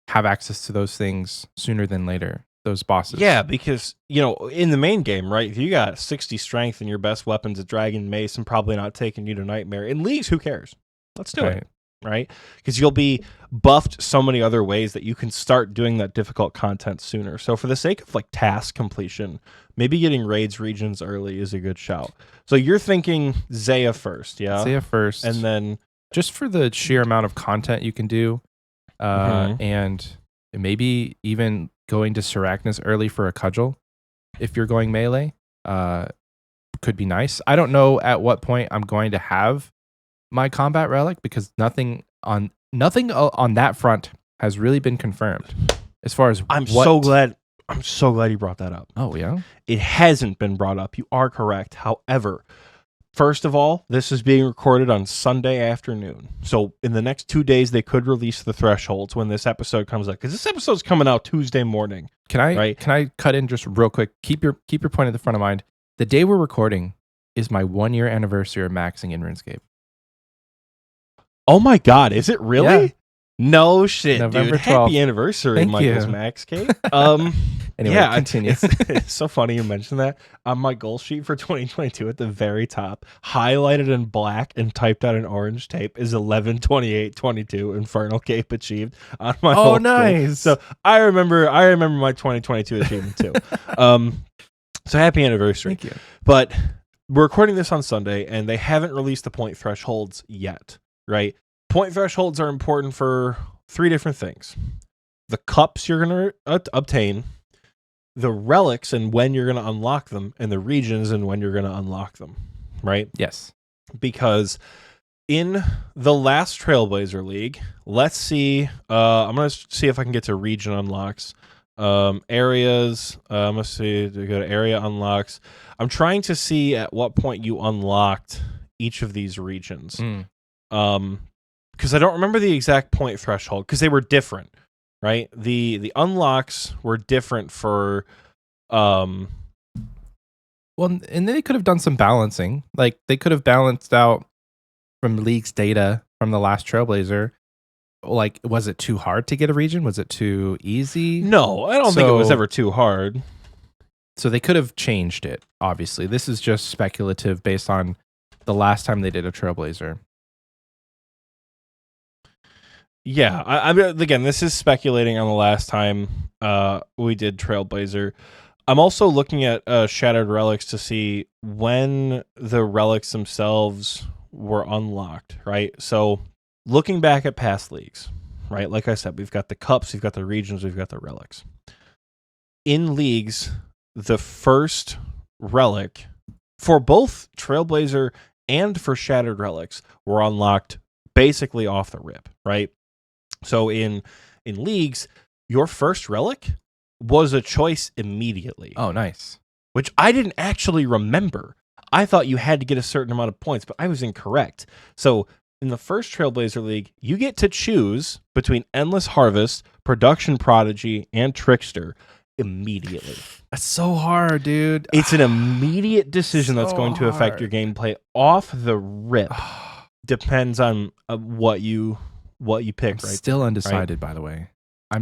have access to those things sooner than later, those bosses. Yeah, because, you know, in the main game, right, if you got 60 strength and your best weapon's a dragon mace and probably not taking you to nightmare, in leagues, who cares? Let's do it, right? Because you'll be buffed so many other ways that you can start doing that difficult content sooner. So for the sake of like task completion, maybe getting raids regions early is a good shout. So you're thinking Zaya first, yeah? Zaya first. And then just for the sheer amount of content you can do, and maybe even going to Sarachnis early for a cudgel if you're going melee could be nice. I don't know at what point I'm going to have my combat relic because nothing on that front has really been confirmed as far as I'm so glad you brought that up. Oh yeah, it hasn't been brought up. You are correct. However, first of all, this is being recorded on Sunday afternoon. So in the next 2 days, they could release the thresholds when this episode comes out. Because this episode's coming out Tuesday morning. Can I cut in just real quick? Keep your point at the front of mind. The day we're recording is my 1 year anniversary of maxing in RuneScape. Oh my God, is it really? Yeah. No shit, November dude. 12th. Happy anniversary, Thank Michael's you. Max Cake. Anyway, yeah, continue. It's so funny you mentioned that. On my goal sheet for 2022 at the very top, highlighted in black and typed out in orange tape is 11/28/22 Infernal Cape achieved on my whole nice. goal. So I remember my 2022 achievement too. So happy anniversary. Thank you. But we're recording this on Sunday and they haven't released the point thresholds yet, right? Point thresholds are important for 3 different things. The cups you're going to obtain, the relics and when you're going to unlock them, and the regions and when you're going to unlock them, right? Yes. Because in the last Trailblazer League, let's see, I'm going to see if I can get to region unlocks. Areas, I'm going to see to go to area unlocks. I'm trying to see at what point you unlocked each of these regions. Because I don't remember the exact point threshold because they were different, right? The unlocks were different for well, and they could have done some balancing. Like they could have balanced out from league's data from the last Trailblazer. Like, was it too hard to get a region? Was it too easy? No, I don't think it was ever too hard. So they could have changed it, obviously. This is just speculative based on the last time they did a Trailblazer. Yeah, I mean, again, this is speculating on the last time we did Trailblazer. I'm also looking at Shattered Relics to see when the relics themselves were unlocked, right? So looking back at past leagues, right? Like I said, we've got the cups, we've got the regions, we've got the relics. In leagues, the first relic for both Trailblazer and for Shattered Relics were unlocked basically off the rip, right? So in leagues, your first relic was a choice immediately. Oh, nice. Which I didn't actually remember. I thought you had to get a certain amount of points, but I was incorrect. So in the first Trailblazer League, you get to choose between Endless Harvest, Production Prodigy, and Trickster immediately. That's so hard, dude. It's an immediate decision that's going to affect your gameplay off the rip. Depends on what you pick, I'm right? Still undecided, by the way. I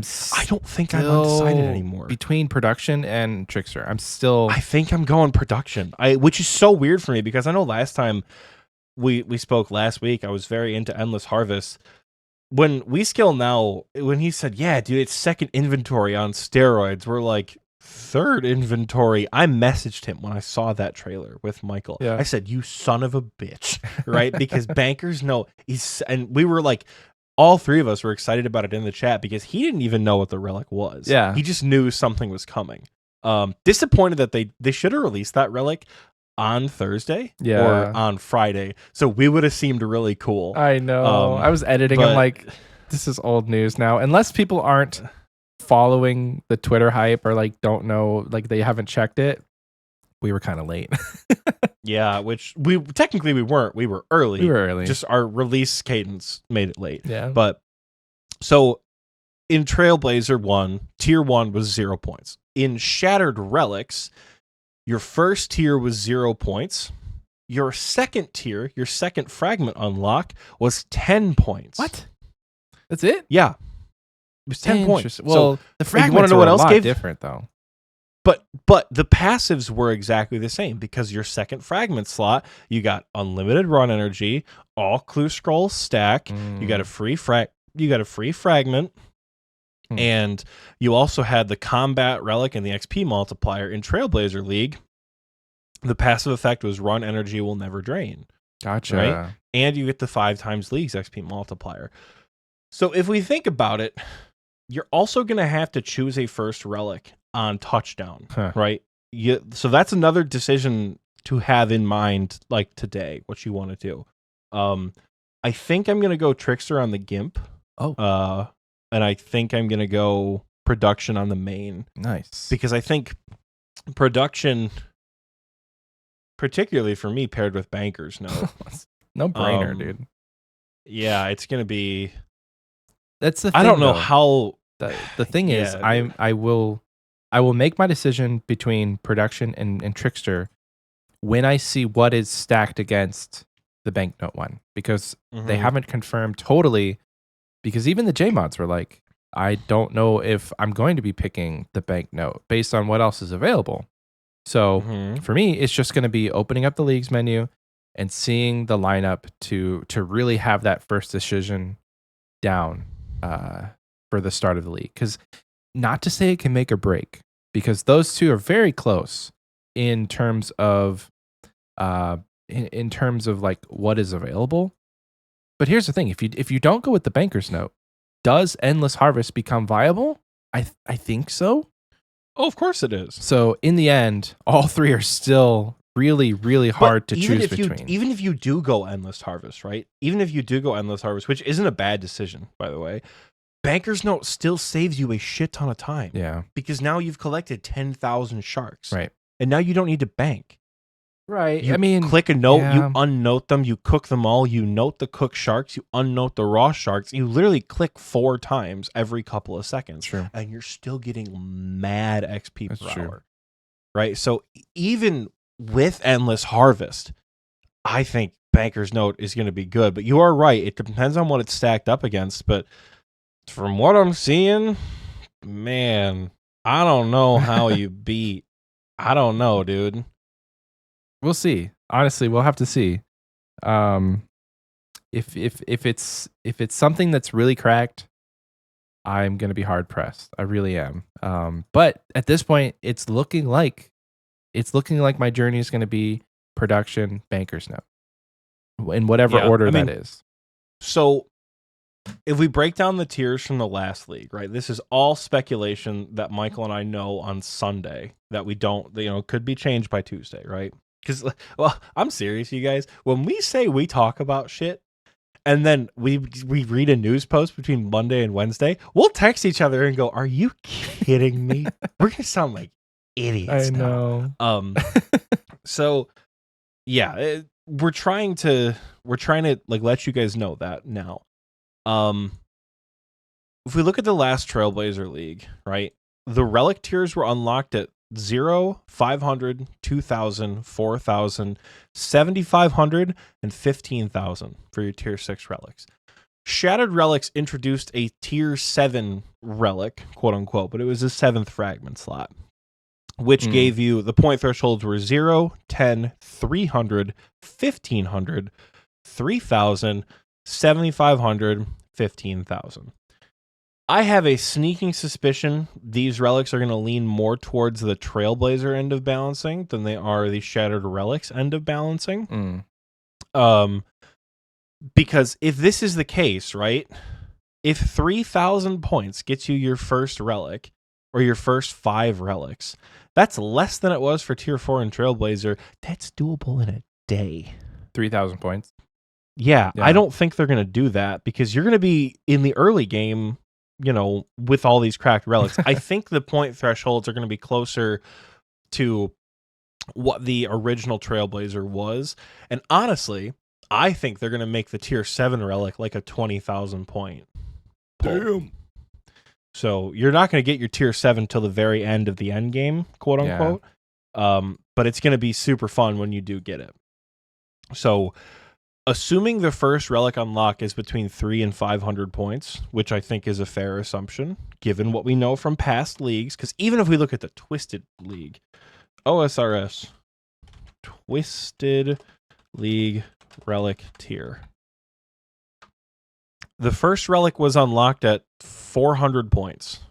don't think I'm undecided anymore. Between Production and Trickster, I think I'm going Production. Which is so weird for me because I know last time we spoke last week, I was very into Endless Harvest. When we skill now, when he said, "Yeah, dude, it's second inventory on steroids," we're like, third inventory. I messaged him when I saw that trailer with Michael. Yeah. I said, "You son of a bitch," right? Because bankers know and we were like. All 3 of us were excited about it in the chat because he didn't even know what the relic was. Yeah. He just knew something was coming. Disappointed that they should have released that relic on Thursday or on Friday. So we would have seemed really cool. I know. I was editing. I'm like, this is old news now. Unless people aren't following the Twitter hype or like don't know, like they haven't checked it, we were kind of late. Yeah, which we technically we weren't. We were early. We were early. Just our release cadence made it late. Yeah. But so in Trailblazer 1, tier 1 was 0 points. In Shattered Relics, your first tier was 0 points. Your second tier, your second fragment unlock was 10 points. What? That's it? Yeah. It was 10 points. Well, So the fragments you want to know what else gave different though. But the passives were exactly the same because your second fragment slot, you got unlimited run energy, all clue scrolls stack, you got a free fragment, and you also had the combat relic and the XP multiplier. In Trailblazer League, the passive effect was run energy will never drain. Gotcha. Right? And you get the 5 times League's XP multiplier. So if we think about it, you're also going to have to choose a first relic on touchdown, right? So that's another decision to have in mind, like today, what you want to do. I think I'm going to go Trickster on the Gimp. Oh. And I think I'm going to go Production on the main. Nice. Because I think Production, particularly for me, paired with Bankers, no brainer, dude. Yeah, it's going to be... That's the thing, I don't know though. how... The thing is, I will make my decision between Production and Trickster when I see what is stacked against the Banknote one, because they haven't confirmed totally, because even the JMods were like, I don't know if I'm going to be picking the Banknote based on what else is available. So for me, it's just going to be opening up the leagues menu and seeing the lineup to really have that first decision down for the start of the league. Because not to say it can make or break, because those two are very close in terms of in terms of like what is available. But here's the thing: if you don't go with the Banker's Note, does Endless Harvest become viable? I think so. Oh, of course it is. So in the end, all three are still really, really hard to choose between. Even if you do go Endless Harvest, right? Even if you do go Endless Harvest, which isn't a bad decision, by the way, Banker's Note still saves you a shit ton of time. Yeah. Because now you've collected 10,000 sharks. Right. And now you don't need to bank. Right. You click a note, you unnote them, you cook them all, you note the cooked sharks, you unnote the raw sharks. You literally click 4 times every couple of seconds. True. And you're still getting mad XP That's per true. hour. Right? So even with Endless Harvest, I think Banker's Note is going to be good. But you are right. It depends on what it's stacked up against. But from what I'm seeing, man, I don't know how you beat. I don't know, dude. We'll see. Honestly, we'll have to see. If it's something that's really cracked, I'm gonna be hard pressed. I really am. But at this point, it's looking like my journey is gonna be Production, Banker's Note, in whatever order that is. So, if we break down the tiers from the last league, right? This is all speculation that Michael and I know on Sunday that we don't, could be changed by Tuesday, right? Because, well, I'm serious, you guys. When we say we talk about shit, and then we read a news post between Monday and Wednesday, we'll text each other and go, "Are you kidding me?" We're gonna sound like idiots. I know. So, yeah, we're trying to like let you guys know that now. If we look at the last Trailblazer League, right, the relic tiers were unlocked at 0, 500, 2,000, 4,000, 7,500, and 15,000 for your tier 6 relics. Shattered Relics introduced a tier 7 relic, quote unquote, but it was a 7th fragment slot, which gave you the point thresholds were 0, 10, 300, 1,500, 3,000, 7,500, 15,000. I have a sneaking suspicion these relics are going to lean more towards the Trailblazer end of balancing than they are the Shattered Relics end of balancing. Because if this is the case, right? If 3,000 points gets you your first relic or your first 5 relics, that's less than it was for Tier 4 and Trailblazer. That's doable in a day. 3,000 points. Yeah, I don't think they're going to do that because you're going to be in the early game with all these cracked relics. I think the point thresholds are going to be closer to what the original Trailblazer was. And honestly, I think they're going to make the tier 7 relic like a 20,000 point pull. Damn. So you're not going to get your tier 7 till the very end of the end game, quote unquote. But it's going to be super fun when you do get it. So assuming the first relic unlock is between 300 and 500 points, which I think is a fair assumption, given what we know from past leagues, because even if we look at the Twisted League, OSRS, Twisted League relic tier. The first relic was unlocked at 400 points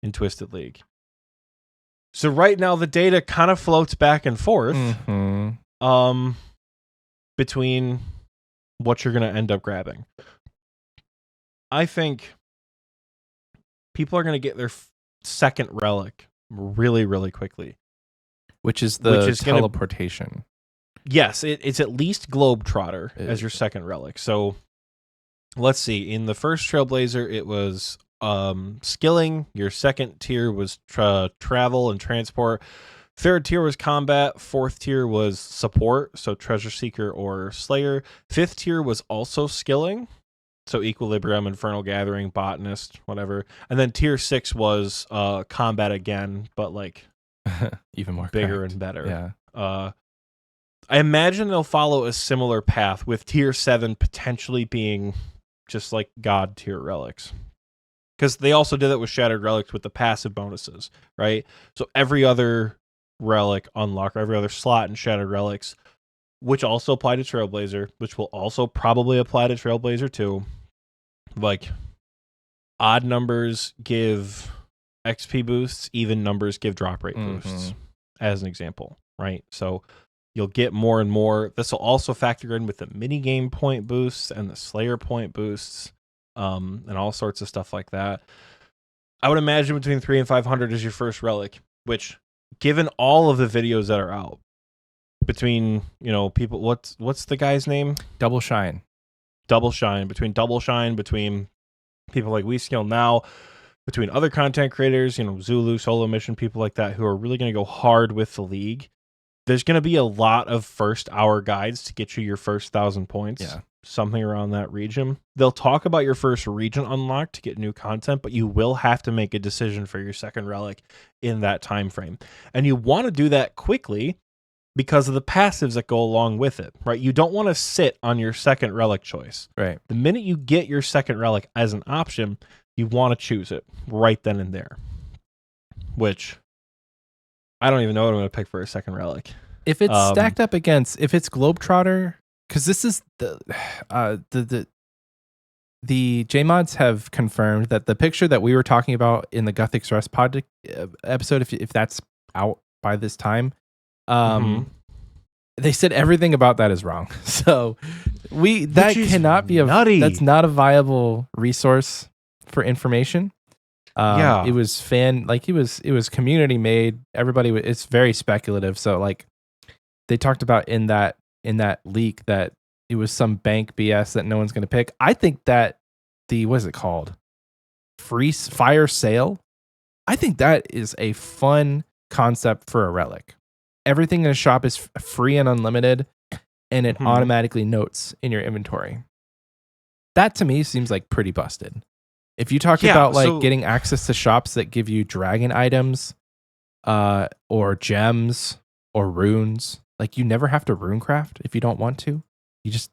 in Twisted League. So right now the data kind of floats back and forth between what you're going to end up grabbing. I think people are going to get their second relic really, really quickly. Which is the teleportation. Yes, it's at least Globetrotter as your second relic. So let's see. In the first Trailblazer, it was skilling. Your second tier was travel and transport. Third tier was combat. Fourth tier was support, so treasure seeker or slayer. Fifth tier was also skilling, so equilibrium, infernal gathering, botanist, whatever. And then tier 6 was combat again, but like even more bigger cracked. and better. Yeah. I imagine they'll follow a similar path, with tier 7 potentially being just like god tier relics. Because they also did it with Shattered Relics with the passive bonuses, right? So every other relic unlock, or every other slot in Shattered Relics, which also apply to Trailblazer, which will also probably apply to Trailblazer 2. Like, odd numbers give XP boosts, even numbers give drop rate boosts, as an example, right? So you'll get more and more. This will also factor in with the minigame point boosts and the Slayer point boosts, and all sorts of stuff like that. I would imagine between 300 and 500 is your first relic, which, given all of the videos that are out, between, people, what's the guy's name? Doubleshine. Between people like WeSkill Now, between other content creators, Zulu, Solo Mission, people like that, who are really going to go hard with the league. There's going to be a lot of first hour guides to get you your first 1,000 points. Yeah. Something around that region. They'll talk about your first region unlock to get new content, but you will have to make a decision for your second relic in that time frame. And you want to do that quickly because of the passives that go along with it, right? You don't want to sit on your second relic choice. Right. The minute you get your second relic as an option, you want to choose it right then and there. Which, I don't even know what I'm going to pick for a second relic. If it's stacked up against, if it's Globetrotter, because this is the JMods have confirmed that the picture that we were talking about in the Gothic Rest pod episode, if that's out by this time, they said everything about that is wrong. So that cannot be nutty. That's not a viable resource for information. It was it was community made. It's very speculative. So like they talked about in that leak that it was some bank BS that no one's going to pick. I think that what is it called? Fire sale. I think that is a fun concept for a relic. Everything in a shop is free and unlimited, and it automatically notes in your inventory. That to me seems like pretty busted. If you talk about getting access to shops that give you dragon items, or gems or runes, like you never have to runecraft if you don't want to. You just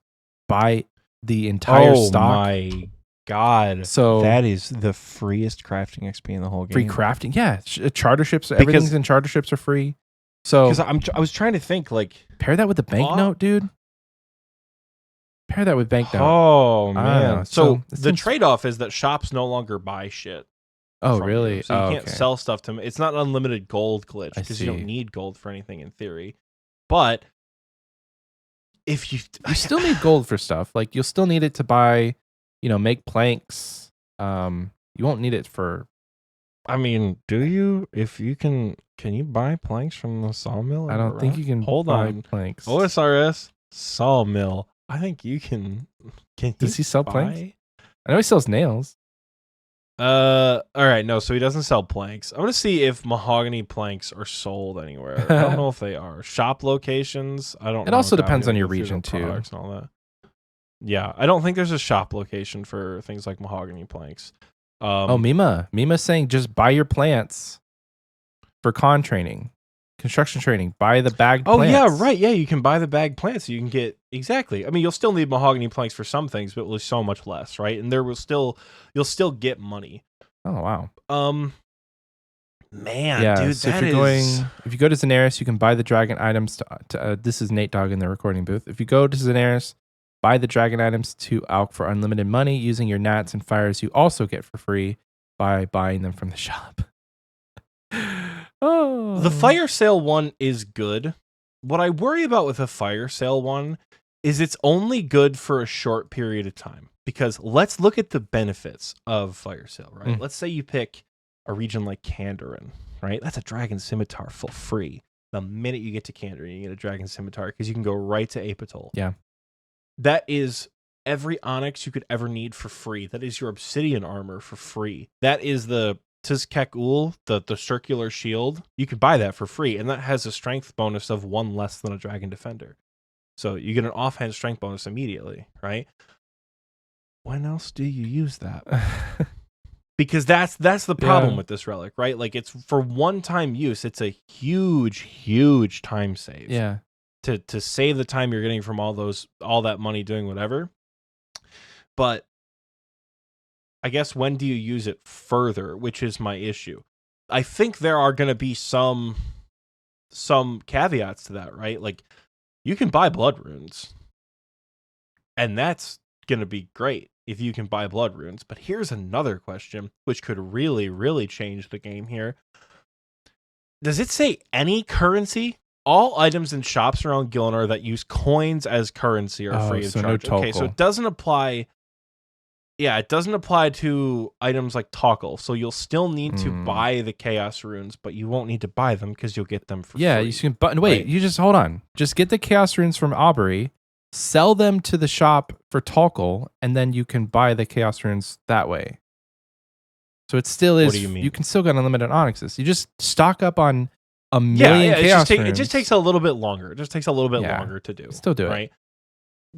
buy the entire stock. Oh my god! So that is the freest crafting XP in the whole game. Free crafting, yeah. Charter ships, everything's in charter ships are free. So because I was trying to think, like, pair that with the banknote, dude. Pair that with banknote. Oh man! So the seems... trade-off is that shops no longer buy shit. Oh really? So you can't sell stuff to me. It's not an unlimited gold glitch because you don't need gold for anything in theory. But if you still need gold for stuff, like you'll still need it to buy, make planks. You won't need it for. I mean, do you? If you can you buy planks from the sawmill? I don't think you can. Buy planks. OSRS sawmill. I think you can. Does he sell planks? I know he sells nails. All right, no, so he doesn't sell planks. I'm gonna see if mahogany planks are sold anywhere. I don't know if they are. Shop locations, I don't know. It also God, we depends gotta on your go through the region, too. products and all that. Yeah, I don't think there's a shop location for things like mahogany planks. Mima's saying just buy your plants for construction training. Buy the bagged plants. Yeah, right. Yeah, you can buy the bagged plants. You can get exactly. I mean, you'll still need mahogany planks for some things, but it will be so much less, right? And you'll still get money. Oh wow. Man, yeah, dude, so that if you go to Xenaris, you can buy the dragon items. This is Nate Dogg in the recording booth. If you go to Xenaris, buy the dragon items to Alk for unlimited money using your gnats and fires. You also get for free by buying them from the shop. Oh, the fire sale one is good. What I worry about with a fire sale one is it's only good for a short period of time. Because let's look at the benefits of fire sale, right? Let's say you pick a region like Kandarin, right? That's a dragon scimitar for free. The minute you get to Kandarin, you get a dragon scimitar because you can go right to Apatol. Yeah. That is every onyx you could ever need for free. That is your obsidian armor for free. That is the Tizkek-Ul, the circular shield. You could buy that for free, and that has a strength bonus of 1 less than a dragon defender. So you get an offhand strength bonus immediately, right? When else do you use that? Because that's the problem with this relic, right? Like, it's for one-time use. It's a huge time save. Yeah. To save the time you're getting from all that money doing whatever. But I guess when do you use it further, which is my issue. I think there are going to be some caveats to that, right? Like, you can buy blood runes, and that's going to be great if you can buy blood runes. But here's another question, which could really change the game here. Does it say any currency? All items in shops around Gilnor that use coins as currency are free of charge. No okay, so it doesn't apply. Yeah, it doesn't apply to items like Toggle. So you'll still need to buy the Chaos Runes, but you won't need to buy them because you'll get them for free. Yeah, you can. But wait, right? You just hold on. Just get the Chaos Runes from Aubrey, sell them to the shop for Toggle, and then you can buy the Chaos Runes that way. So it still is. What do you mean? You can still get unlimited onyxes. You just stock up on a million Chaos Runes. It just takes a little bit longer. It just takes a little bit longer to do. Still do it. Right?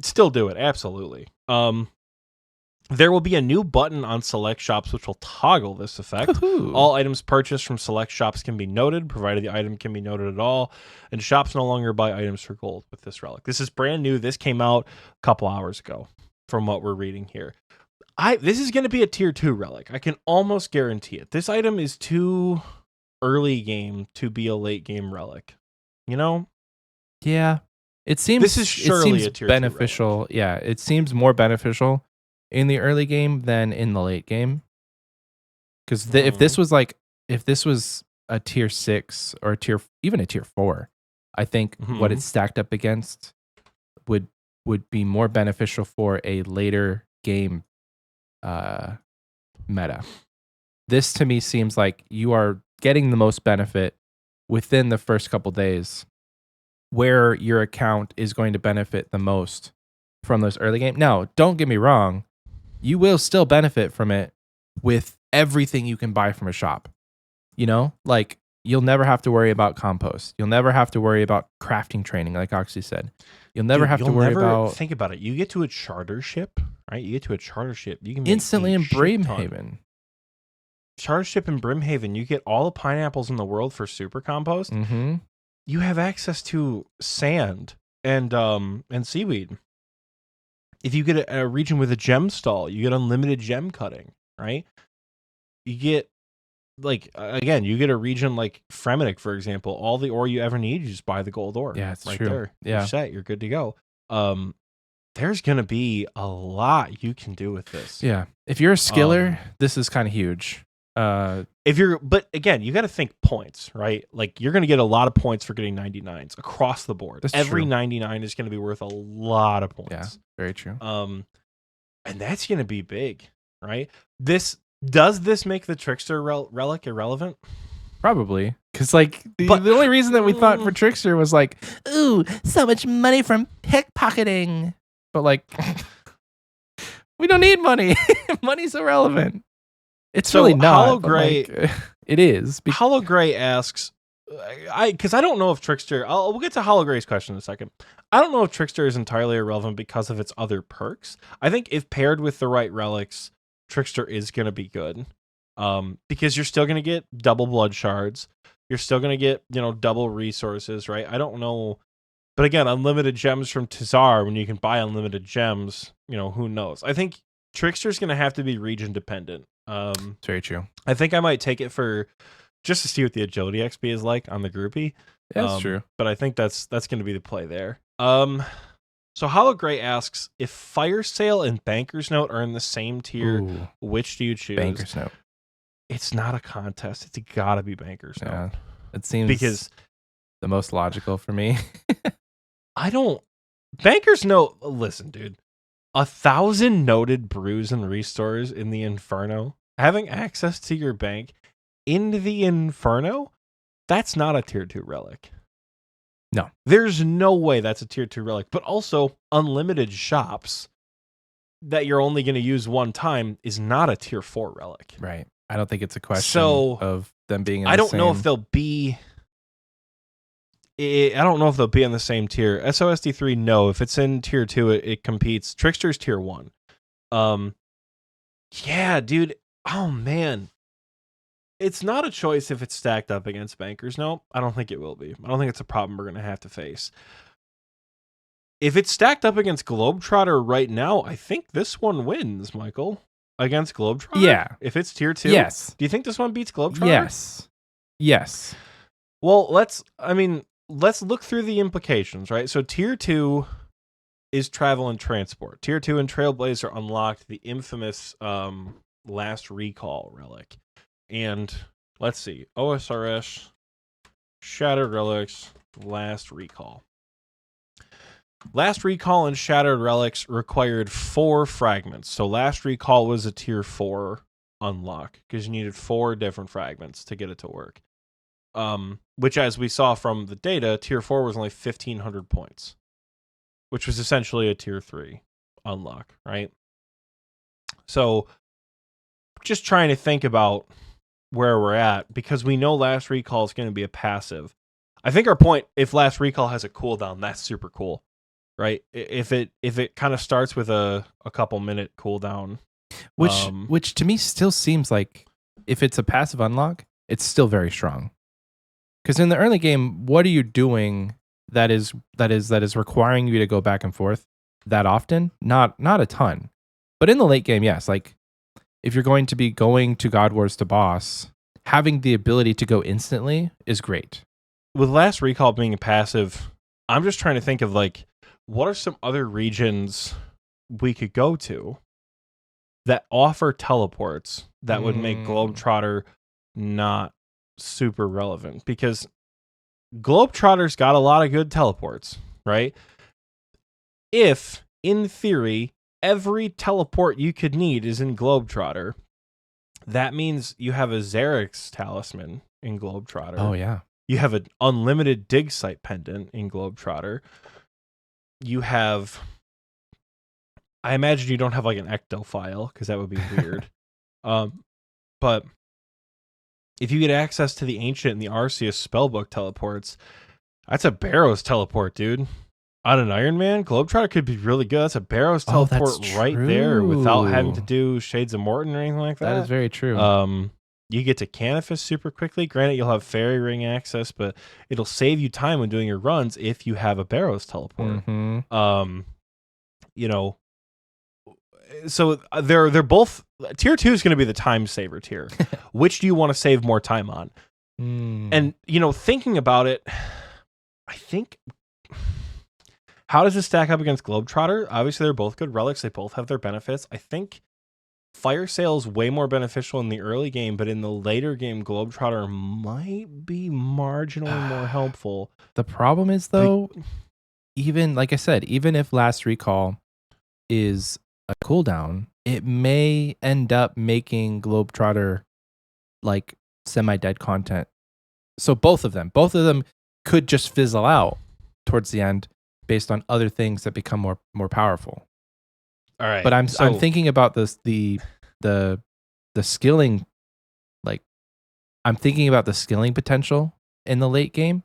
Still do it. Absolutely. There will be a new button on select shops which will toggle this effect. Woo-hoo. All items purchased from select shops can be noted, provided the item can be noted at all. And shops no longer buy items for gold with this relic. This is brand new. This came out a couple hours ago from what we're reading here. This is going to be a tier 2 relic. I can almost guarantee it. This item is too early game to be a late game relic. You know? Yeah. It seems this is surely a tier beneficial. 2 relic. Yeah, it seems more beneficial in the early game than in the late game. Because if this was a tier 6 or even a tier 4, I think what it's stacked up against would be more beneficial for a later game meta. This to me seems like you are getting the most benefit within the first couple days, where your account is going to benefit the most from those early game. Now, don't get me wrong, you will still benefit from it with everything you can buy from a shop. You know, like, you'll never have to worry about compost. You'll never have to worry about crafting training, like Oxie said. You'll never have to worry about. Think about it. You get to a charter ship, right? You get to a charter ship. You can make instantly in Brimhaven. Charter ship in Brimhaven. You get all the pineapples in the world for super compost. Mm-hmm. You have access to sand and seaweed. If you get a region with a gem stall, you get unlimited gem cutting, right? You get, like, again, you get a region like Fremennik, for example. All the ore you ever need, you just buy the gold ore. Yeah, it's right true. there. Yeah. You're set. You're good to go. There's going to be a lot you can do with this. Yeah. If you're a skiller, this is kind of huge. But again, you got to think points, right? Like, you're going to get a lot of points for getting 99s across the board. Every 99 is going to be worth a lot of points. Yeah, very true. And that's going to be big, right? Does this make the Trickster relic irrelevant? Probably. Because, like, the only reason that we thought for Trickster was like, ooh, so much money from pickpocketing. But, like, we don't need money. Money's irrelevant. It's So, really not. Hollow but, Gray- like, it is. Hollow Gray asks, because I don't know if Trickster. We'll get to Hollow Gray's question in a second. I don't know if Trickster is entirely irrelevant because of its other perks. I think if paired with the right relics, Trickster is going to be good. Because you're still going to get double blood shards. You're still going to get, double resources, right? I don't know. But again, unlimited gems from Tazar, when you can buy unlimited gems, who knows? I think Trickster's going to have to be region dependent. It's very true. I think I might take it for just to see what the agility XP is like on the groupie. Yeah, that's true. But I think that's going to be the play there. So Hollow Gray asks, if Fire Sale and Banker's Note are in the same tier, Ooh, which do you choose? Banker's Note. It's not a contest. It's gotta be Banker's Note. Yeah, it seems Because the most logical for me. Banker's Note, listen, dude. 1,000 noted brews and restores in the Inferno. Having access to your bank in the Inferno, that's not a tier 2 relic. No. There's no way that's a tier 2 relic. But also, unlimited shops that you're only going to use one time is not a tier 4 relic. Right. I don't think it's a question of them being in I the don't know same- if they'll be... I don't know if they'll be in the same tier. SOSD3, no. If it's in tier 2, it competes. Trickster's tier 1. Yeah, dude. Oh, man. It's not a choice if it's stacked up against Bankers. No, I don't think it will be. I don't think it's a problem we're going to have to face. If it's stacked up against Globetrotter right now, I think this one wins, Michael. Against Globetrotter? Yeah. If it's tier 2? Yes. Do you think this one beats Globetrotter? Yes. Yes. Well, let's look through the implications, right? So tier 2 is travel and transport. Tier 2 and Trailblazer unlocked the infamous last recall relic. And let's see, OSRS, Shattered Relics, Last Recall. Last Recall and Shattered Relics required 4 fragments. So Last Recall was a tier 4 unlock because you needed 4 different fragments to get it to work. Which, as we saw from the data, tier 4 was only 1,500 points, which was essentially a tier 3 unlock, right? So just trying to think about where we're at, because we know Last Recall is going to be a passive. I think our point, if Last Recall has a cooldown, that's super cool, right? If it kind of starts with a couple minute cooldown, which to me still seems like if it's a passive unlock, it's still very strong. Because in the early game, what are you doing that is requiring you to go back and forth that often? Not a ton. But in the late game, yes, like if you're going to be going to God Wars to boss, having the ability to go instantly is great. With Last Recall being a passive, I'm just trying to think of like, what are some other regions we could go to that offer teleports that would make Globetrotter not super relevant? Because Globetrotter's got a lot of good teleports, right? If, in theory, every teleport you could need is in Globetrotter, that means you have a Xerix talisman in Globetrotter. Oh, yeah. You have an unlimited dig site pendant in Globetrotter. You have... I imagine you don't have like an ecto file, because that would be weird. But if you get access to the Ancient and the Arceus spellbook teleports, that's a Barrows teleport, dude. On an Iron Man, Globetrotter could be really good. That's a Barrows teleport right there without having to do Shades of Morton or anything like that. That is very true. You get to Canifis super quickly. Granted, you'll have Fairy Ring access, but it'll save you time when doing your runs if you have a Barrows teleport. Mm-hmm. So they're both... Tier 2 is going to be the time saver tier. Which do you want to save more time on? And, thinking about it, I think... How does this stack up against Globetrotter? Obviously, they're both good relics. They both have their benefits. I think Fire Sale is way more beneficial in the early game, but in the later game, Globetrotter might be marginally more helpful. The problem is, though, even, like I said, even if Last Recall is a cooldown, it may end up making Globetrotter like semi-dead content. So both of them could just fizzle out towards the end based on other things that become more powerful. All right. But I'm thinking about this the the skilling, like I'm thinking about the skilling potential in the late game,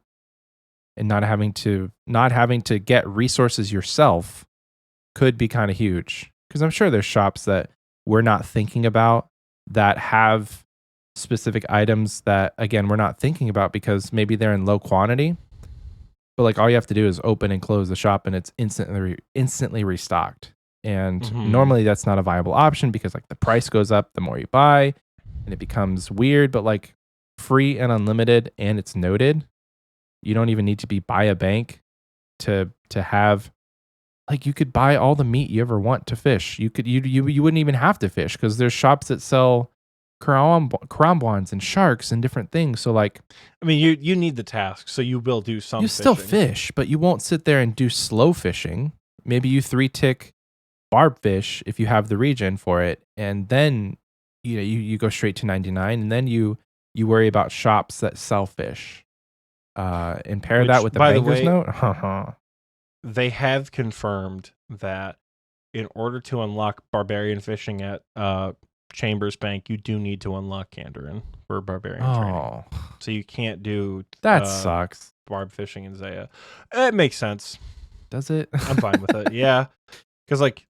and not having to get resources yourself could be kind of huge. Because I'm sure there's shops that we're not thinking about that have specific items that, again, we're not thinking about because maybe they're in low quantity. But like all you have to do is open and close the shop and it's instantly restocked. And normally that's not a viable option because like the price goes up the more you buy and it becomes weird. But like free and unlimited and it's noted, you don't even need to be by a bank to have, like, you could buy all the meat you ever want to fish. You wouldn't even have to fish because there's shops that sell crambwans and sharks and different things. So like, I mean, you need the task, so you will do some. You fishing. still fish, but you won't sit there and do slow fishing. Maybe you 3-tick barb fish if you have the regen for it, and then you go straight to 99, and then you worry about shops that sell fish. And pair that with the banker's note. They have confirmed that in order to unlock barbarian fishing at Chambers Bank, you do need to unlock Kandarin for barbarian training. So you can't do that sucks. Barb fishing in Zaya. It makes sense. Does it? I'm fine with it. Yeah, because like,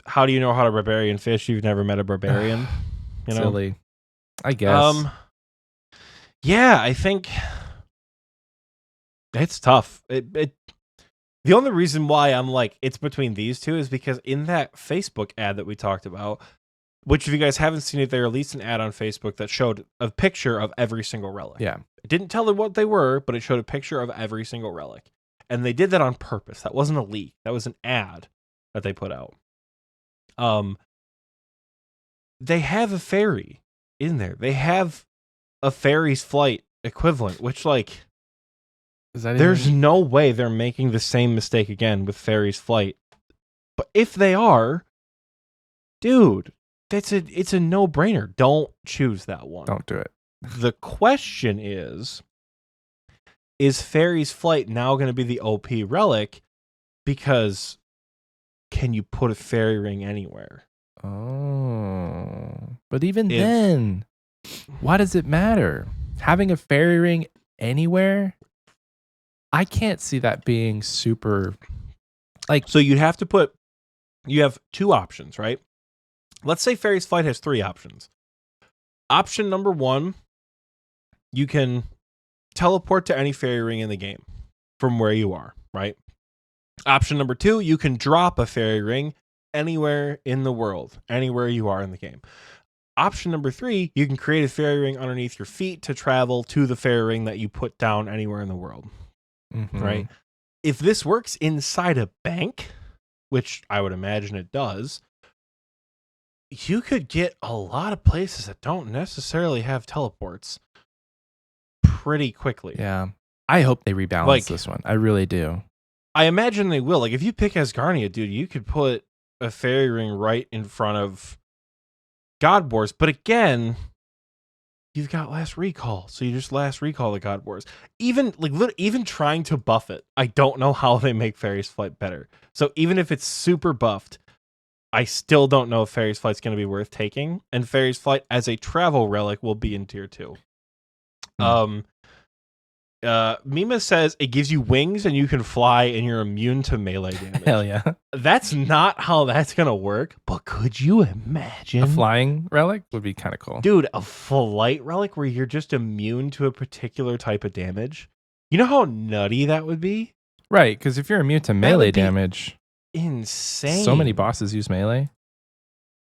how do you know how to barbarian fish? You've never met a barbarian. You know? Silly. I guess. Yeah, I think it's tough. The only reason why I'm like it's between these two is because in that Facebook ad that we talked about, which if you guys haven't seen it, they released an ad on Facebook that showed a picture of every single relic. Yeah. It didn't tell them what they were, but it showed a picture of every single relic. And they did that on purpose. That wasn't a leak. That was an ad that they put out. They have a ferry in there. They have a ferry's flight equivalent, which like there's no way they're making the same mistake again with Fairy's Flight. But if they are, dude, it's a no-brainer. Don't choose that one. Don't do it. The question is Fairy's Flight now going to be the OP relic? Because can you put a fairy ring anywhere? Oh. But even then, why does it matter? Having a fairy ring anywhere? I can't see that being super like. So you have two options, right? Let's say Fairy's Flight has 3 options. Option number 1, you can teleport to any fairy ring in the game from where you are, right? Option number 2, you can drop a fairy ring anywhere in the world, anywhere you are in the game. Option number 3, you can create a fairy ring underneath your feet to travel to the fairy ring that you put down anywhere in the world. Right? If this works inside a bank, which I would imagine it does, you could get a lot of places that don't necessarily have teleports pretty quickly. Yeah. I hope they rebalance this one. I really do. I imagine they will. Like, if you pick Asgarnia, dude, you could put a fairy ring right in front of God Wars. But again, you've got last recall, so you just last recall the God Wars. Even trying to buff it, I don't know how they make Fairy's Flight better. So even if it's super buffed, I still don't know if Fairy's Flight's going to be worth taking. And Fairy's Flight as a travel relic will be in tier 2. Mima says it gives you wings and you can fly and you're immune to melee damage. Hell yeah. That's not how that's going to work, but could you imagine? A flying relic would be kind of cool. Dude, a flight relic where you're just immune to a particular type of damage? You know how nutty that would be? Right, because if you're immune to melee damage... Insane. So many bosses use melee.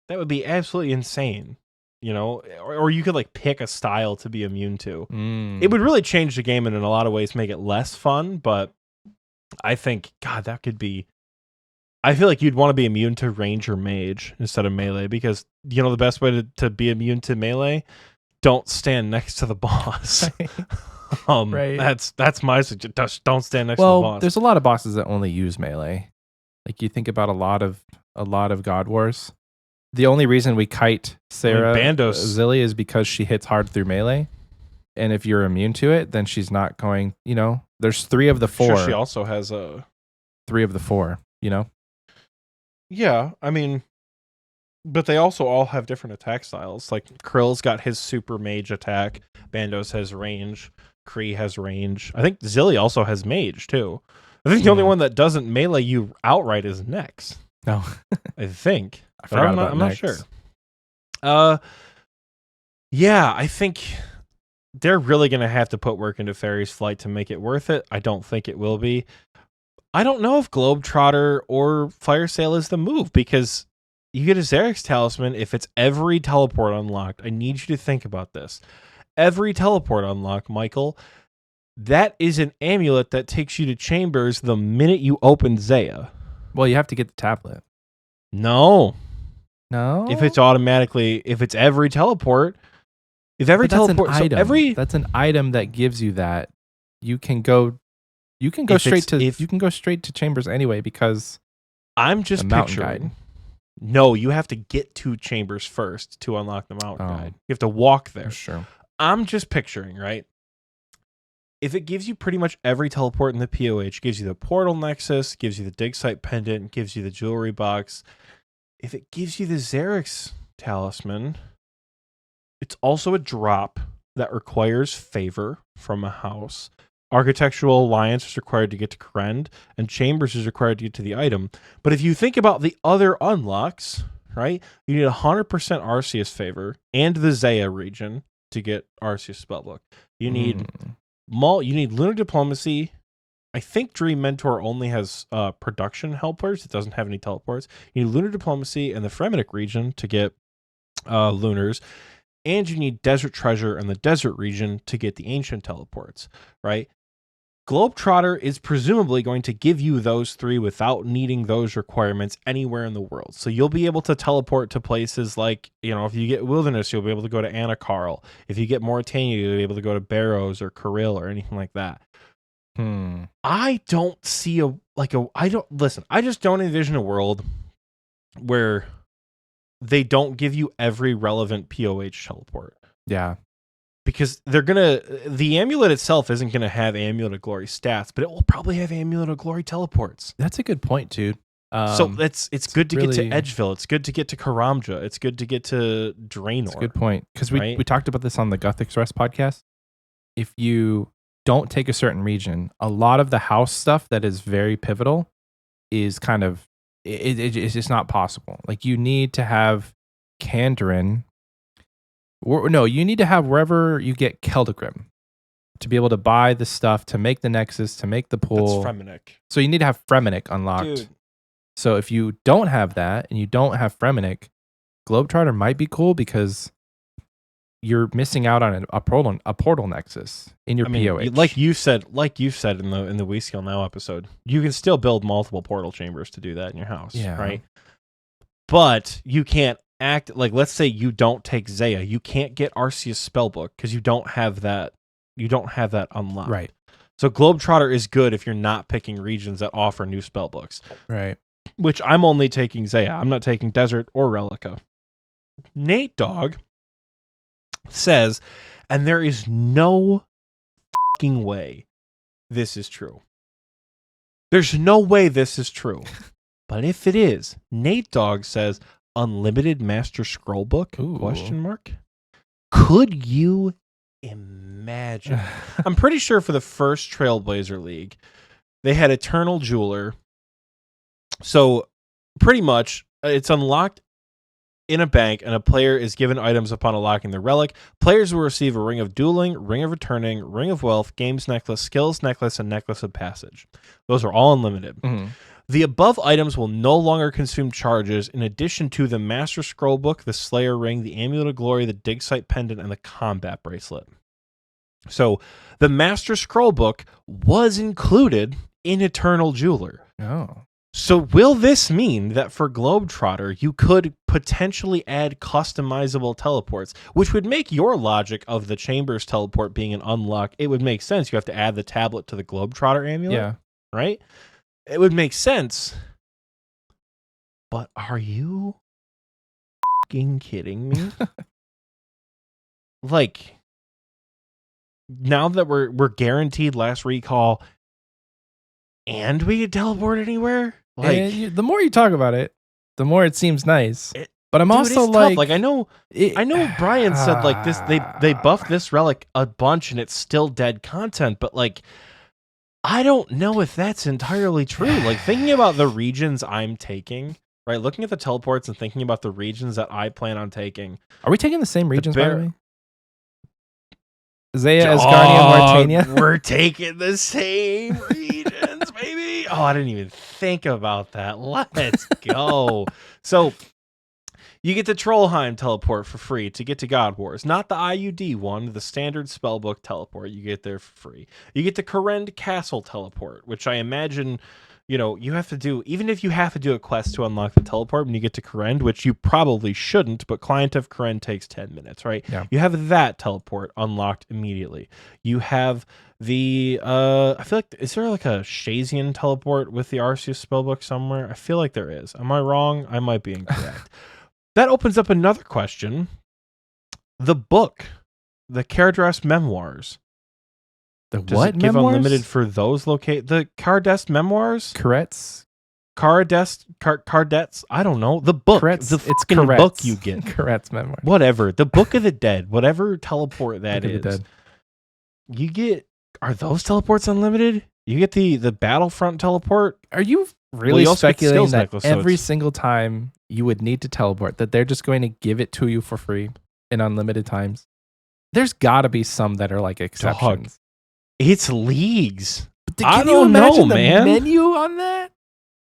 That would be absolutely insane. You know, or you could like pick a style to be immune to. It would really change the game and in a lot of ways make it less fun, but I think, God, that could be... I feel like you'd want to be immune to range or mage instead of melee because, you know, the best way to be immune to melee, don't stand next to the boss. Right. That's my suggestion. Just don't stand next to the boss. Well, there's a lot of bosses that only use melee. Like you think about a lot of God Wars. The only reason we kite Sarah Zilly is because she hits hard through melee. And if you're immune to it, then she's not going, you know, there's 3 of the 4. Sure, she also has 3 of the 4, you know? Yeah, I mean, But they also all have different attack styles. Like Krill's got his super mage attack. Bandos has range. Kree has range. I think Zilly also has mage too. I think the only one that doesn't melee you outright is Nex. No, I think. I forgot about I'm Nex. not sure. Yeah, I think they're really going to have to put work into Fairy's Flight to make it worth it. I don't think it will be. I don't know if Globetrotter or Fire Sail is the move, because you get a Xerix Talisman if it's every teleport unlocked. I need you to think about this. Every teleport unlock, Michael, that is an amulet that takes you to chambers the minute you open Zaya. Well, you have to get the tablet. No. No? If it's every teleport, if every But that's teleport, an so item. That's an item that gives you that. You can go straight to chambers anyway, because I'm just the mountain picturing. guide. No, you have to get to chambers first to unlock the mountain guide. You have to walk there. Sure. I'm just picturing, right? If it gives you pretty much every teleport in the POH, gives you the portal nexus, gives you the dig site pendant, gives you the jewelry box. If it gives you the Xerix talisman, it's also a drop that requires favor from a house. Architectural Alliance is required to get to Krend, and Chambers is required to get to the item. But if you think about the other unlocks, right, you need 100% Arceus favor and the Zaya region to get Arceus spellbook. You need Lunar Diplomacy. I think Dream Mentor only has production helpers. It doesn't have any teleports. You need Lunar Diplomacy and the Fremennik region to get Lunars. And you need Desert Treasure and the Desert region to get the Ancient teleports, right? Globetrotter is presumably going to give you those three without needing those requirements anywhere in the world. So you'll be able to teleport to places like, if you get Wilderness, you'll be able to go to Anakarl. If you get Mauritania, you'll be able to go to Barrows or Kirill or anything like that. I don't see I just don't envision a world where they don't give you every relevant POH teleport. Yeah. Because the amulet itself isn't going to have Amulet of Glory stats, but it will probably have Amulet of Glory teleports. That's a good point, dude. So it's good to get to Edgeville. It's good to get to Karamja. It's good to get to Draenor. That's a good point. Because we talked about this on the Gothic Rest podcast. If you don't take a certain region, a lot of the house stuff that is very pivotal is kind of, it's just not possible. Like, you need to have Kandarin. You need to have wherever you get Keldagrim to be able to buy the stuff, to make the Nexus, to make the pool. That's Fremennik. So you need to have Fremennik unlocked. Dude. So if you don't have that and you don't have Fremennik, Globetrotter might be cool because you're missing out on a portal Nexus in your POH. Like you said in the We Scale Now episode, you can still build multiple portal chambers to do that in your house, right? But you can't act like, let's say you don't take Zaya, you can't get Arceus spellbook because you don't have that unlocked. Right. So Globetrotter is good if you're not picking regions that offer new spellbooks. Right. Which I'm only taking Zaya. I'm not taking Desert or Relica. Nate Dogg says, and there is no fucking way this is true. There's no way this is true. But if it is, Nate Dogg says, Unlimited Master Scrollbook? Ooh. ? Could you imagine? I'm pretty sure for the first Trailblazer League, they had Eternal Jeweler. So pretty much it's unlocked in a bank, and a player is given items upon unlocking the relic. Players will receive a Ring of Dueling, Ring of Returning, Ring of Wealth, Games Necklace, Skills Necklace, and Necklace of Passage. Those are all unlimited. Mm-hmm. The above items will no longer consume charges in addition to the Master Scrollbook, the Slayer Ring, the Amulet of Glory, the Dig Site Pendant, and the Combat Bracelet. So the Master Scrollbook was included in Eternal Jeweler. Oh. So will this mean that for Globetrotter, you could potentially add customizable teleports, which would make your logic of the Chambers teleport being an unlock, it would make sense. You have to add the tablet to the Globetrotter amulet. Yeah. Right? It would make sense. But are you fucking kidding me? Like, now that we're guaranteed last recall and we can teleport anywhere? Like, the more you talk about it, the more it seems nice. But I'm Dude, also it's tough. Like I know Brian said like this they buffed this relic a bunch and it's still dead content, but like I don't know if that's entirely true. Like thinking about the regions I'm taking, right? Looking at the teleports and thinking about the regions that I plan on taking. Are we taking the same regions, by the way? Zaya, Asgarnia, Mauritania? We're taking the same regions, baby. Oh, I didn't even think about that. Let's go. So you get the Trollheim teleport for free to get to God Wars. Not the IUD one, the standard spellbook teleport. You get there for free. You get the Korend Castle teleport, which I imagine, you have to do, even if you have to do a quest to unlock the teleport when you get to Korend, which you probably shouldn't, but Client of Korend takes 10 minutes, right? Yeah. You have that teleport unlocked immediately. You have the, I feel like, is there like a Shazian teleport with the Arceus spellbook somewhere? I feel like there is. Am I wrong? I might be incorrect. That opens up another question. The book, the Caradress Memoirs. Does what it give memoirs? unlimited for those the Caradress Memoirs? Caradress? Cardets? I don't know. The book. Caretz, the it's fucking Caretz. book you get. Caretz Memoirs. Whatever. The Book of the Dead. Whatever teleport that Book of the is. Dead. You get... Are those teleports unlimited? You get the Battlefront teleport? Are you really speculating that necklace, every so single time you would need to teleport, that they're just going to give it to you for free in unlimited times? There's got to be some that are like exceptions. It's leagues. Can I you don't know, imagine the man. menu on that?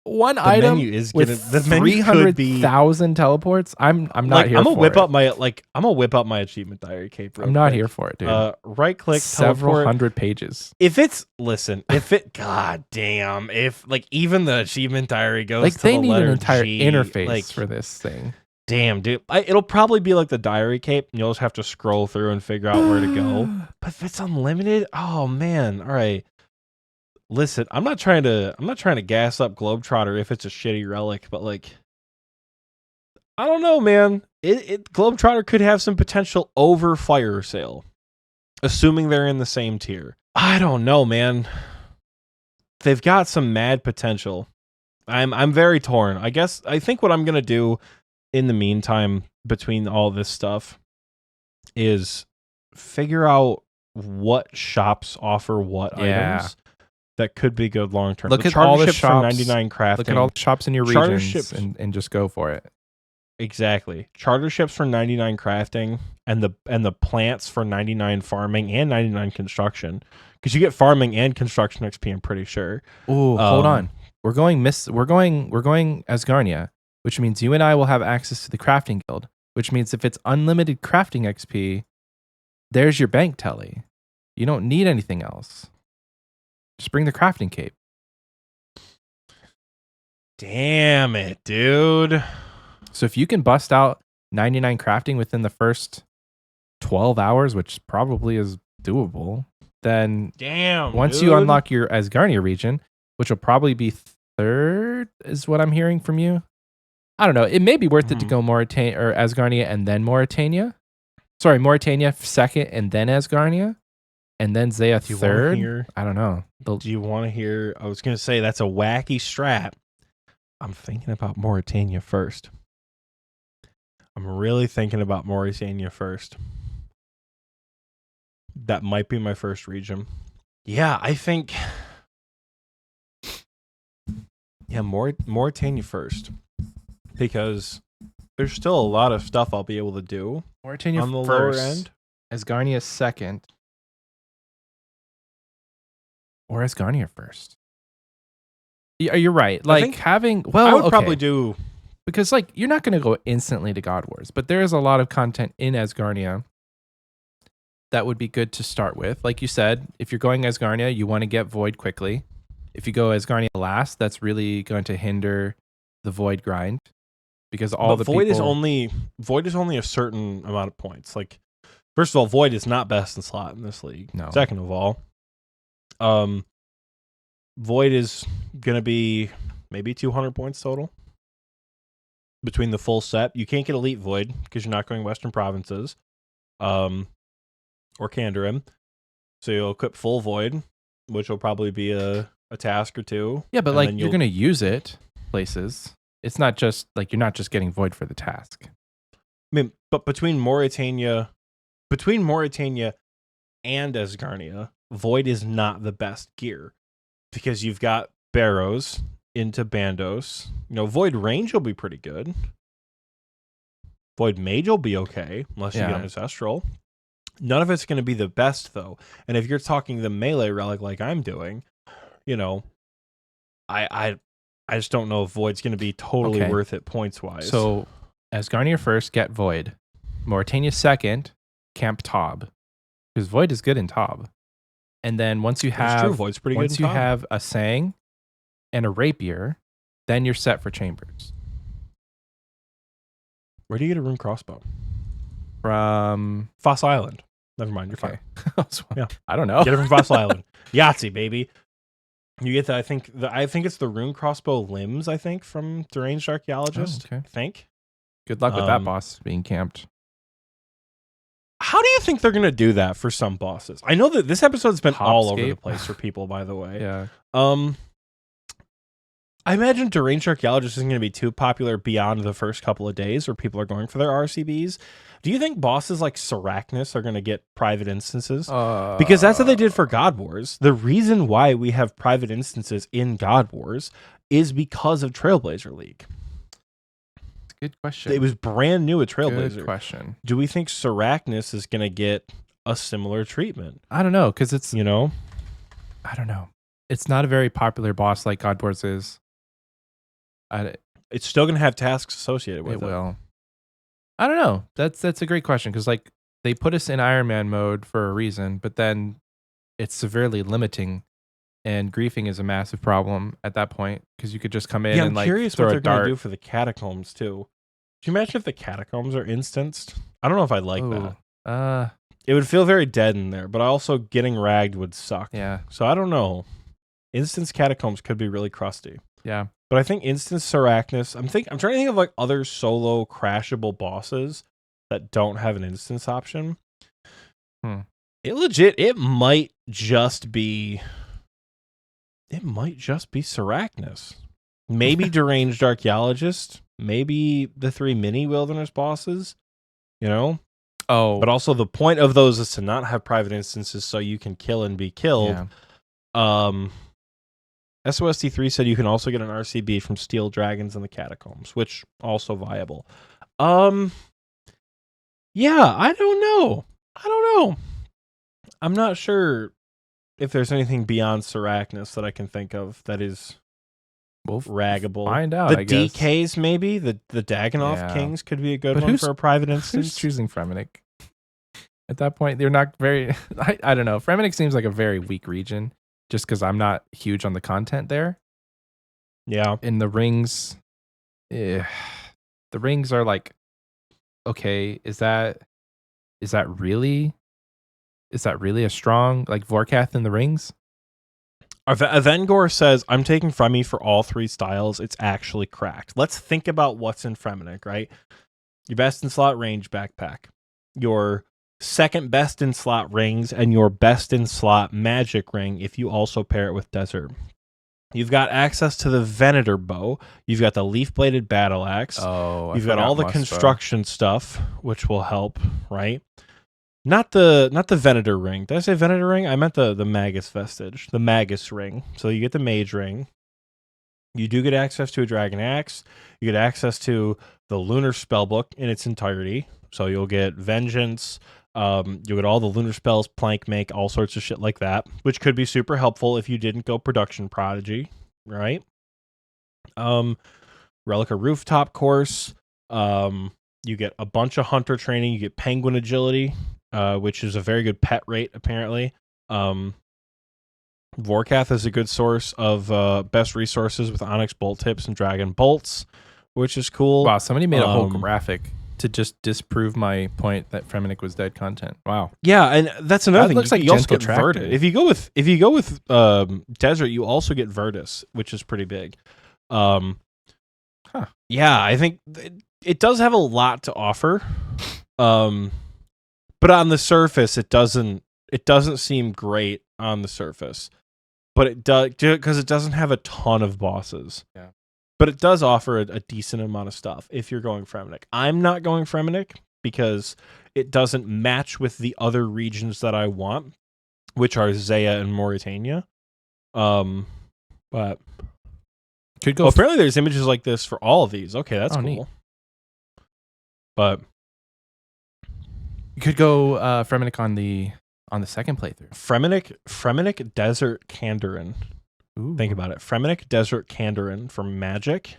One The item menu is with gonna, the menu could be 300,000 teleports. I'm not here I'm for gonna whip it. up my I'm gonna whip up my achievement diary cape. I'm not here for it, dude. Right click Several teleport. hundred pages. God damn, if like even the achievement diary goes Like to they the need letter an entire G, interface like, for this thing. damn, dude, it'll probably be like the diary cape. And you'll just have to scroll through and figure out where to go. But if it's unlimited, oh man, all right. Listen, I'm not trying to gas up Globetrotter if it's a shitty relic, but like, I don't know, man. Globetrotter could have some potential over Fire Sale, assuming they're in the same tier. I don't know, man. They've got some mad potential. I'm very torn. I think what I'm gonna do in the meantime between all this stuff is figure out what shops offer what items. That could be good long term. Look at all the ships shops. For 99 crafting. Look at all the shops in your Charter regions ships. and just go for it. Exactly. Charter ships for 99 crafting and the plants for 99 farming and 99 construction. Because you get farming and construction XP, I'm pretty sure. Ooh, hold on. We're going Asgarnia, which means you and I will have access to the crafting guild, which means if it's unlimited crafting XP, there's your bank telly. You don't need anything else. Just bring the crafting cape. Damn it, dude. So if you can bust out 99 crafting within the first 12 hours, which probably is doable, then once you unlock your Asgarnia region, which will probably be third, is what I'm hearing from you. I don't know. It may be worth it to go Mauritania or Asgarnia and then Mauritania. Sorry, Mauritania second and then Asgarnia. And then Zaya third. I don't know. Do you want to hear? I was going to say that's a wacky strat. I'm thinking about Mauritania first. I'm really thinking about Mauritania first. That might be my first region. Yeah, I think. Yeah, Mauritania first. Because there's still a lot of stuff I'll be able to do. Mauritania on the first, lower end. Asgarnia second. Or Asgarnia first. Yeah, you're right. Like having, I would probably do, because like you're not going to go instantly to God Wars, but there is a lot of content in Asgarnia that would be good to start with. Like you said, if you're going Asgarnia, you want to get Void quickly. If you go Asgarnia last, that's really going to hinder the Void grind because Void is only a certain amount of points. Like, first of all, Void is not best in slot in this league. No. Second of all, Void is gonna be maybe 200 points total between the full set. You can't get Elite Void because you're not going Western Provinces, or Kandarim. So you'll equip full Void, which will probably be a task or two. Yeah, but like you're gonna use it places. It's not just like you're not just getting Void for the task. mean, but between Mauritania and Asgarnia, Void is not the best gear because you've got Barrows into Bandos. Void Range will be pretty good. Void Mage will be okay unless you get Ancestral. None of it's going to be the best though. And if you're talking the melee relic like I'm doing, I just don't know if Void's going to be totally worth it points wise. So Asgarnia first, get Void. Mauritania second, camp Tob. Because Void is good in Tob. And then once you have Void's pretty good in Tob. have a Sang and a Rapier, then you're set for Chambers. Where do you get a rune crossbow? From Foss Island. Never mind, you're fine. Yeah. I don't know. Get it from Foss Island. Yahtzee, baby. You get that. I think it's the rune crossbow limbs. I think from Deranged Archaeologist. Oh, okay. I think. Good luck with that boss being camped. How do you think they're gonna do that for some bosses? I know that this episode's been all over the Topscape. place for people. By the way, Yeah. I imagine Deranged Archaeologist isn't going to be too popular beyond the first couple of days where people are going for their RCBs. Do you think bosses like Sarachnis are going to get private instances? Because that's what they did for God Wars. The reason why we have private instances in God Wars is because of Trailblazer League. Good question. It was brand new at Trailblazer. Good question. Do we think Sarachnis is going to get a similar treatment? I don't know, because it's, I don't know. It's not a very popular boss like God Wars is. It's still going to have tasks associated with it. It will. I don't know. That's a great question because like they put us in Iron Man mode for a reason, but then it's severely limiting, and griefing is a massive problem at that point because you could just come in and like curious throw what a they're going dart. to do for the catacombs too. Do you imagine if the catacombs are instanced? I don't know if I like that. It would feel very dead in there, but also getting ragged would suck. Yeah. So I don't know. Instance catacombs could be really crusty. Yeah. But I think Instance Sarachnis, I'm trying to think of like other solo crashable bosses that don't have an instance option. It might just be Sarachnis. Maybe Deranged Archaeologist, maybe the 3 mini wilderness bosses, Oh. But also the point of those is to not have private instances so you can kill and be killed. Yeah. SOST3 said you can also get an RCB from Steel Dragons in the Catacombs, which also viable. Yeah, I don't know. I'm not sure if there's anything beyond Sarachnis that I can think of that is raggable. Find out, the I guess. DKs maybe, the Dagannoth Kings could be a good one for a private instance. Who's choosing Fremennik? At that point, they're not very... I don't know. Fremennik seems like a very weak region. Just because I'm not huge on the content there. Yeah. In the rings, the rings are like, okay, is that really a strong like Vorkath in the rings? Avengor says, I'm taking Fremi for all 3 styles. It's actually cracked. Let's think about what's in Fremennik, right? Your best in slot range backpack. Your second best in slot rings and your best in slot magic ring if you also pair it with desert. You've got access to the Venator bow. You've got the leaf bladed battle axe. You've got all the construction stuff, which will help, right? Not the Venator ring. Did I say Venator ring? I meant the Magus vestige, the Magus ring. So you get the mage ring. You do get access to a dragon axe. You get access to the lunar spellbook in its entirety. So you'll get vengeance. You'll get all the lunar spells, plank make, all sorts of shit like that, which could be super helpful if you didn't go production prodigy, right? Relica rooftop course. You get a bunch of hunter training. You get penguin agility, which is a very good pet rate apparently. Vorkath is a good source of best resources with Onyx bolt tips and dragon bolts, which is cool. Wow, somebody made a whole graphic to just disprove my point that Fremennik was dead content. Wow. Yeah, and that's another thing. Looks like you also get Gentle Verdant. If you go with Desert, you also get Virtus, which is pretty big. Yeah, I think it does have a lot to offer. But on the surface, it doesn't seem great on the surface. But it does because it doesn't have a ton of bosses. Yeah. but it does offer a decent amount of stuff if you're going Fremennik. I'm not going Fremennik because it doesn't match with the other regions that I want, which are Zaya and Mauritania. But Could go. apparently there's images like this for all of these. Okay, that's cool. Neat. But you could go Fremennik on the second playthrough. Fremennik Desert Kandarin. Ooh, Think about it. Fremennik Desert Kandarin for Magic.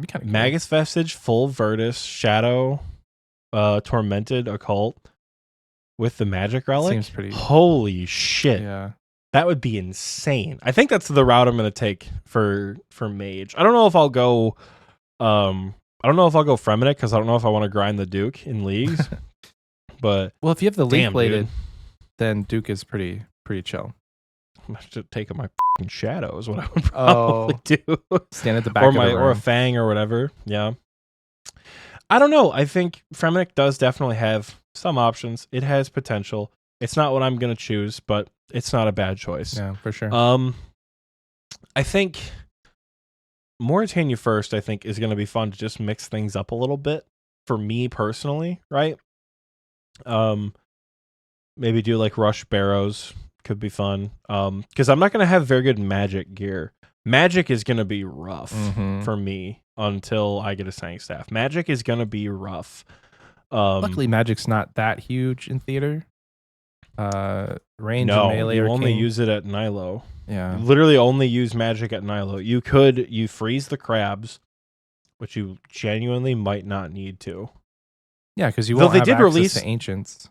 be kind of cool. Magus Vestige, Full Virtus, Shadow, Tormented Occult with the Magic Relic. Seems pretty. Holy shit. Yeah. That would be insane. I think that's the route I'm going to take for Mage. I don't know if I'll go Fremennik because I don't know if I want to grind the Duke in leagues. But Well, if you have the leaf damn, bladed, dude. then Duke is pretty chill. I'm just taking my fucking Shadow is what I would probably do. Stand at the back or of the room. or a Fang or whatever. Yeah. I don't know. I think Fremennik does definitely have some options. It has potential. It's not what I'm going to choose, but it's not a bad choice. Yeah, for sure. I think Mauritania first, I think, is going to be fun to just mix things up a little bit for me personally, right? Maybe do like Rush Barrows could be fun. Because I'm not going to have very good Magic gear. Magic is going to be rough for me until I get a Sang Staff. Magic is going to be rough. Luckily, Magic's not that huge in theater. Range no, and melee you are only king. use it at Nilo. Yeah. Literally only use Magic at Nilo. You freeze the crabs, which you genuinely might not need to. Yeah, because you Though won't they have did access release- to ancients.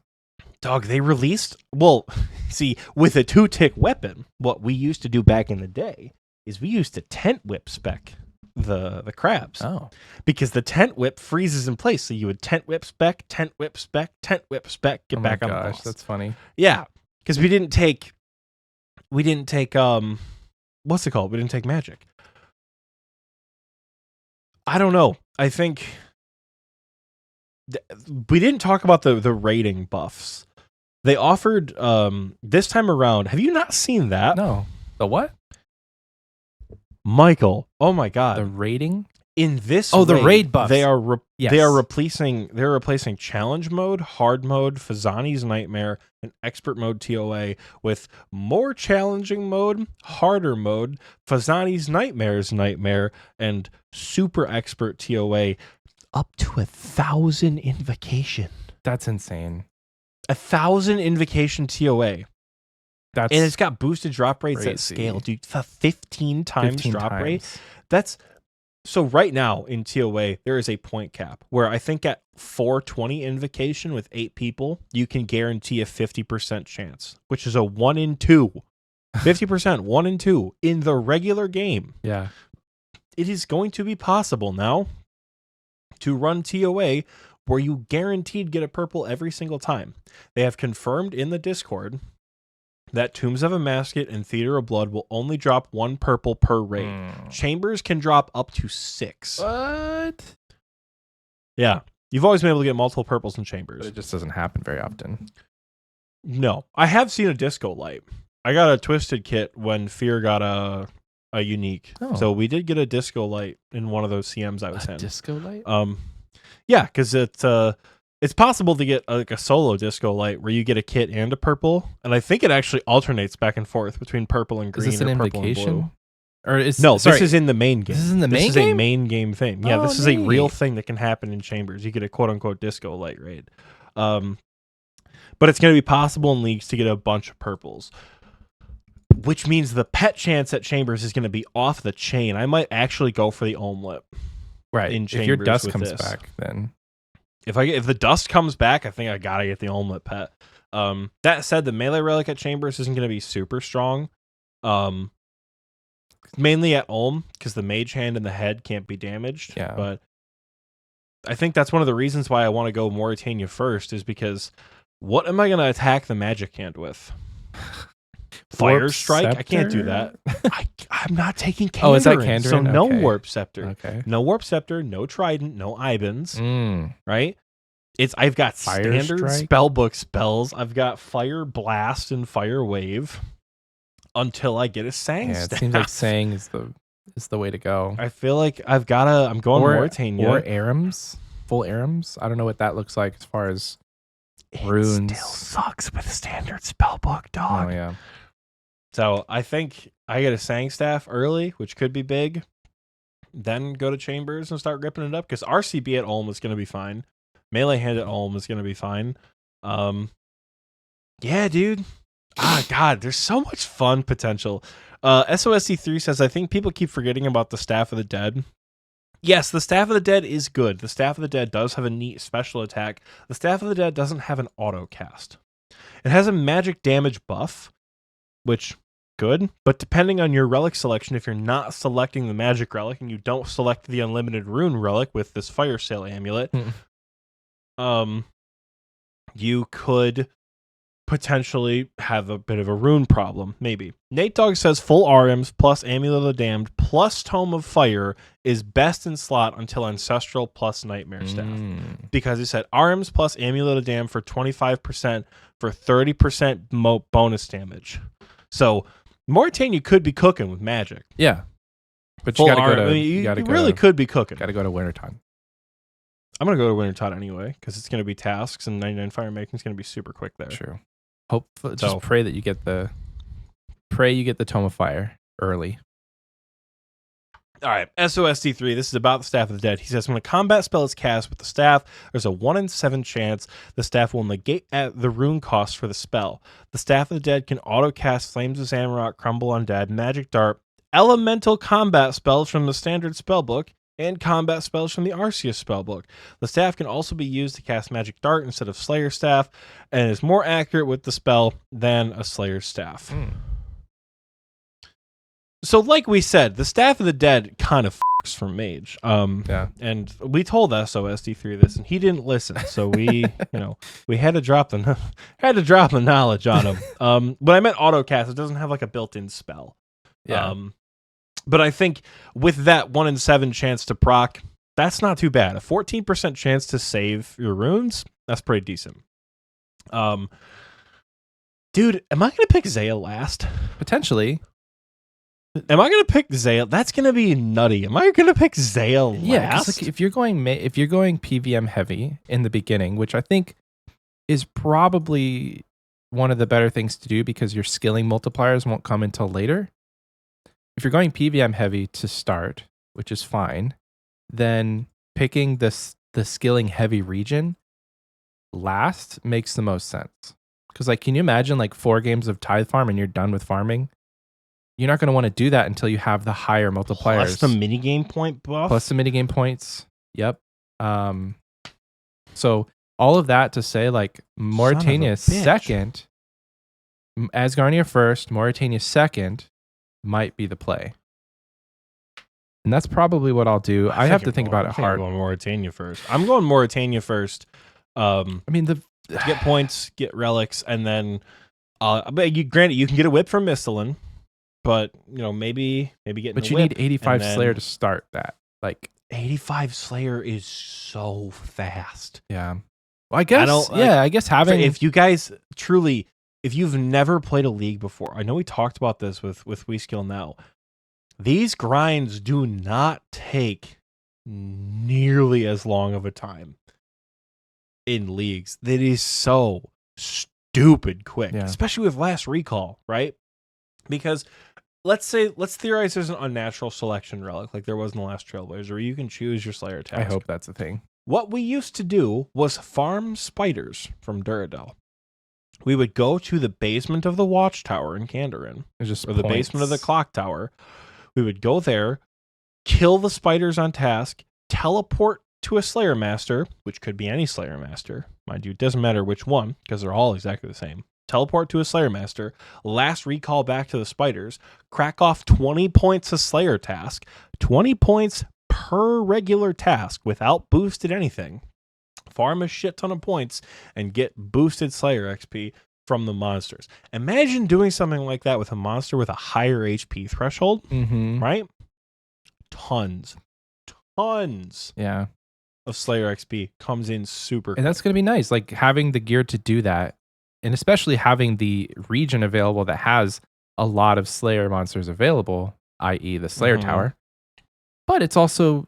Dog, they released... Well, see, with a 2-tick weapon, what we used to do back in the day is we used to tent whip spec the crabs. Oh. Because the tent whip freezes in place. So you would tent whip spec, get back on the boss. That's funny. Yeah, because we didn't take what's it called? We didn't take Magic. I don't know. I think we didn't talk about the rating buffs. They offered this time around. Have you not seen that? No. The what? Michael. Oh my god. The rating? In this the raid buffs. They are Yes. they are replacing challenge mode, hard mode, Fazani's Nightmare, and expert mode TOA with more challenging mode, harder mode, Fazani's Nightmare, and super expert TOA up to 1,000 invocation. That's insane. 1,000 invocation TOA. That's And it's got boosted drop rates at crazy. scale, dude. 15 times 15 drop times. rate. That's so right now in TOA, there is a point cap where I think at 420 invocation with 8 people, you can guarantee a 50% chance, which is a 1 in 2. 50%, 1 in 2 in the regular game. Yeah. It is going to be possible now to run TOA where you guaranteed get a purple every single time. They have confirmed in the Discord that Tombs of a Masket and Theater of Blood will only drop 1 purple per raid. Chambers can drop up to 6. What? Yeah. You've always been able to get multiple purples in Chambers. But it just doesn't happen very often. No. I have seen a Disco Light. I got a Twisted kit when Fear got a unique. Oh. So we did get a Disco Light in one of those CMs I was in. Disco light? Yeah, because it's possible to get a solo Disco Light where you get a kit and a purple, and I think it actually alternates back and forth between purple and green Is this an or purple and invocation? blue. Or is No, sorry, this is in the main game. This is in the main This is game? a main game thing. Yeah, Oh, this is a real neat. thing that can happen in Chambers. You get a quote-unquote Disco Light raid. But it's going to be possible in leagues to get a bunch of purples, which means the pet chance at Chambers is going to be off the chain. I might actually go for the omelet. right. in If your Chambers dust with comes this. back, then If the dust comes back, I think I gotta get the omelet pet. That said, the melee relic at Chambers isn't gonna be super strong. Mainly at Ulm, because the mage hand and the head can't be damaged. Yeah. But I think that's one of the reasons why I want to go Mauritania first, is because what am I gonna attack the magic hand with? Fire Warp strike? I can't do Scepter? that. I'm not taking Kandarin. Oh, is that So Kandarin? no Okay. Warp Scepter. Okay. No Warp Scepter, no Trident, no Ibans. Mm. Right? I've got Fire standard strike? spellbook spells. I've got Fire Blast and Fire Wave until I get a Sang Yeah, it Staff. seems like Sang is the is the way to go. I feel like I'm going Mauritania. Or Arams, full Arams. I don't know what that looks like as far as runes. It still sucks with standard spellbook, dog. Oh yeah. So I think I get a Sang Staff early, which could be big. Then go to Chambers and start ripping it up, because RCB at Ulm is going to be fine. Melee Hand at Ulm is going to be fine. Yeah, dude. God, there's so much fun potential. SOSC3 says, I think people keep forgetting about the Staff of the Dead. Yes, the Staff of the Dead is good. The Staff of the Dead does have a neat special attack. The Staff of the Dead doesn't have an auto cast. It has a magic damage buff, which good, but depending on your relic selection, if you're not selecting the magic relic and you don't select the unlimited rune relic with this fire sale amulet, you could potentially have a bit of a rune problem, maybe. Nate Dogg says full RMs plus Amulet of the Damned plus Tome of Fire is best in slot until Ancestral plus Nightmare Staff. Because he said RMs plus Amulet of the Damned for 25% for 30% bonus damage. So Mauritania could be cooking with magic. Yeah. But Full you gotta go to you really could be cooking. Gotta go to Wintertime. I'm gonna go to Wintertide anyway, because it's gonna be tasks and 99 fire making is gonna be super quick there. True. Just pray that you get the Tome of Fire early. All right, SOSD3. This is about the Staff of the Dead. He says when a combat spell is cast with the staff, there's a 1 in 7 chance the staff will negate the rune cost for the spell. The Staff of the Dead can auto cast Flames of Zamorak, Crumble Undead, Magic Dart, elemental combat spells from the standard spellbook, and combat spells from the Arceus spellbook. The staff can also be used to cast Magic Dart instead of Slayer Staff, and is more accurate with the spell than a Slayer Staff. So like we said, the Staff of the Dead kind of fucks for Mage. Yeah. And we told SOSD3 this, and he didn't listen. So we, we had to drop the knowledge on him. When I meant autocast, it doesn't have like a built-in spell. Yeah. But I think with that 1 in 7 chance to proc, that's not too bad. A 14% chance to save your runes, that's pretty decent. Dude, am I going to pick Zaya last? Potentially. Am I going to pick Zaya? That's going to be nutty. Am I going to pick Zaya last? Yeah, like if you're going PVM heavy in the beginning, which I think is probably one of the better things to do because your skilling multipliers won't come until later. If you're going PVM heavy to start, which is fine, then picking the skilling heavy region last makes the most sense. Because can you imagine 4 games of Tithe Farm and you're done with farming? You're not going to want to do that until you have the higher multipliers. Plus the minigame point buff? Plus the minigame points. Yep. So all of that to say, Mauritania second, Asgarnia first, Mauritania second might be the play. And that's probably what I'll do. I have to think about it hard. I'm going Mauritania first. I'm going Mauritania first. To get points, get relics, and then granted, you can get a whip from Mistalin. But maybe getting. But you need 85 Slayer to start that. 85 Slayer is so fast. Yeah. Well, I guess. I guess having. If you guys truly, if you've never played a league before, I know we talked about this with We Skill Now. These grinds do not take nearly as long of a time in leagues. That is so stupid quick, especially with Last Recall, right? Because let's theorize there's an unnatural selection relic like there was in the last Trailblazer where you can choose your Slayer task. I hope that's a thing. What we used to do was farm spiders from Duradel. We would go to the basement of the Watchtower in Kandarin, or the basement of the Clock Tower. We would go there, kill the spiders on task, teleport to a Slayer Master, which could be any Slayer Master. Mind you, it doesn't matter which one, because they're all exactly the same. Teleport to a Slayer Master, last recall back to the spiders, crack off 20 points a Slayer task, 20 points per regular task without boosted anything, farm a shit ton of points, and get boosted Slayer XP from the monsters. Imagine doing something like that with a monster with a higher HP threshold, right? Tons of Slayer XP comes in super quick. And that's going to be nice, having the gear to do that. And especially having the region available that has a lot of Slayer monsters available, i.e. the Slayer Mhm. Tower. But it's also,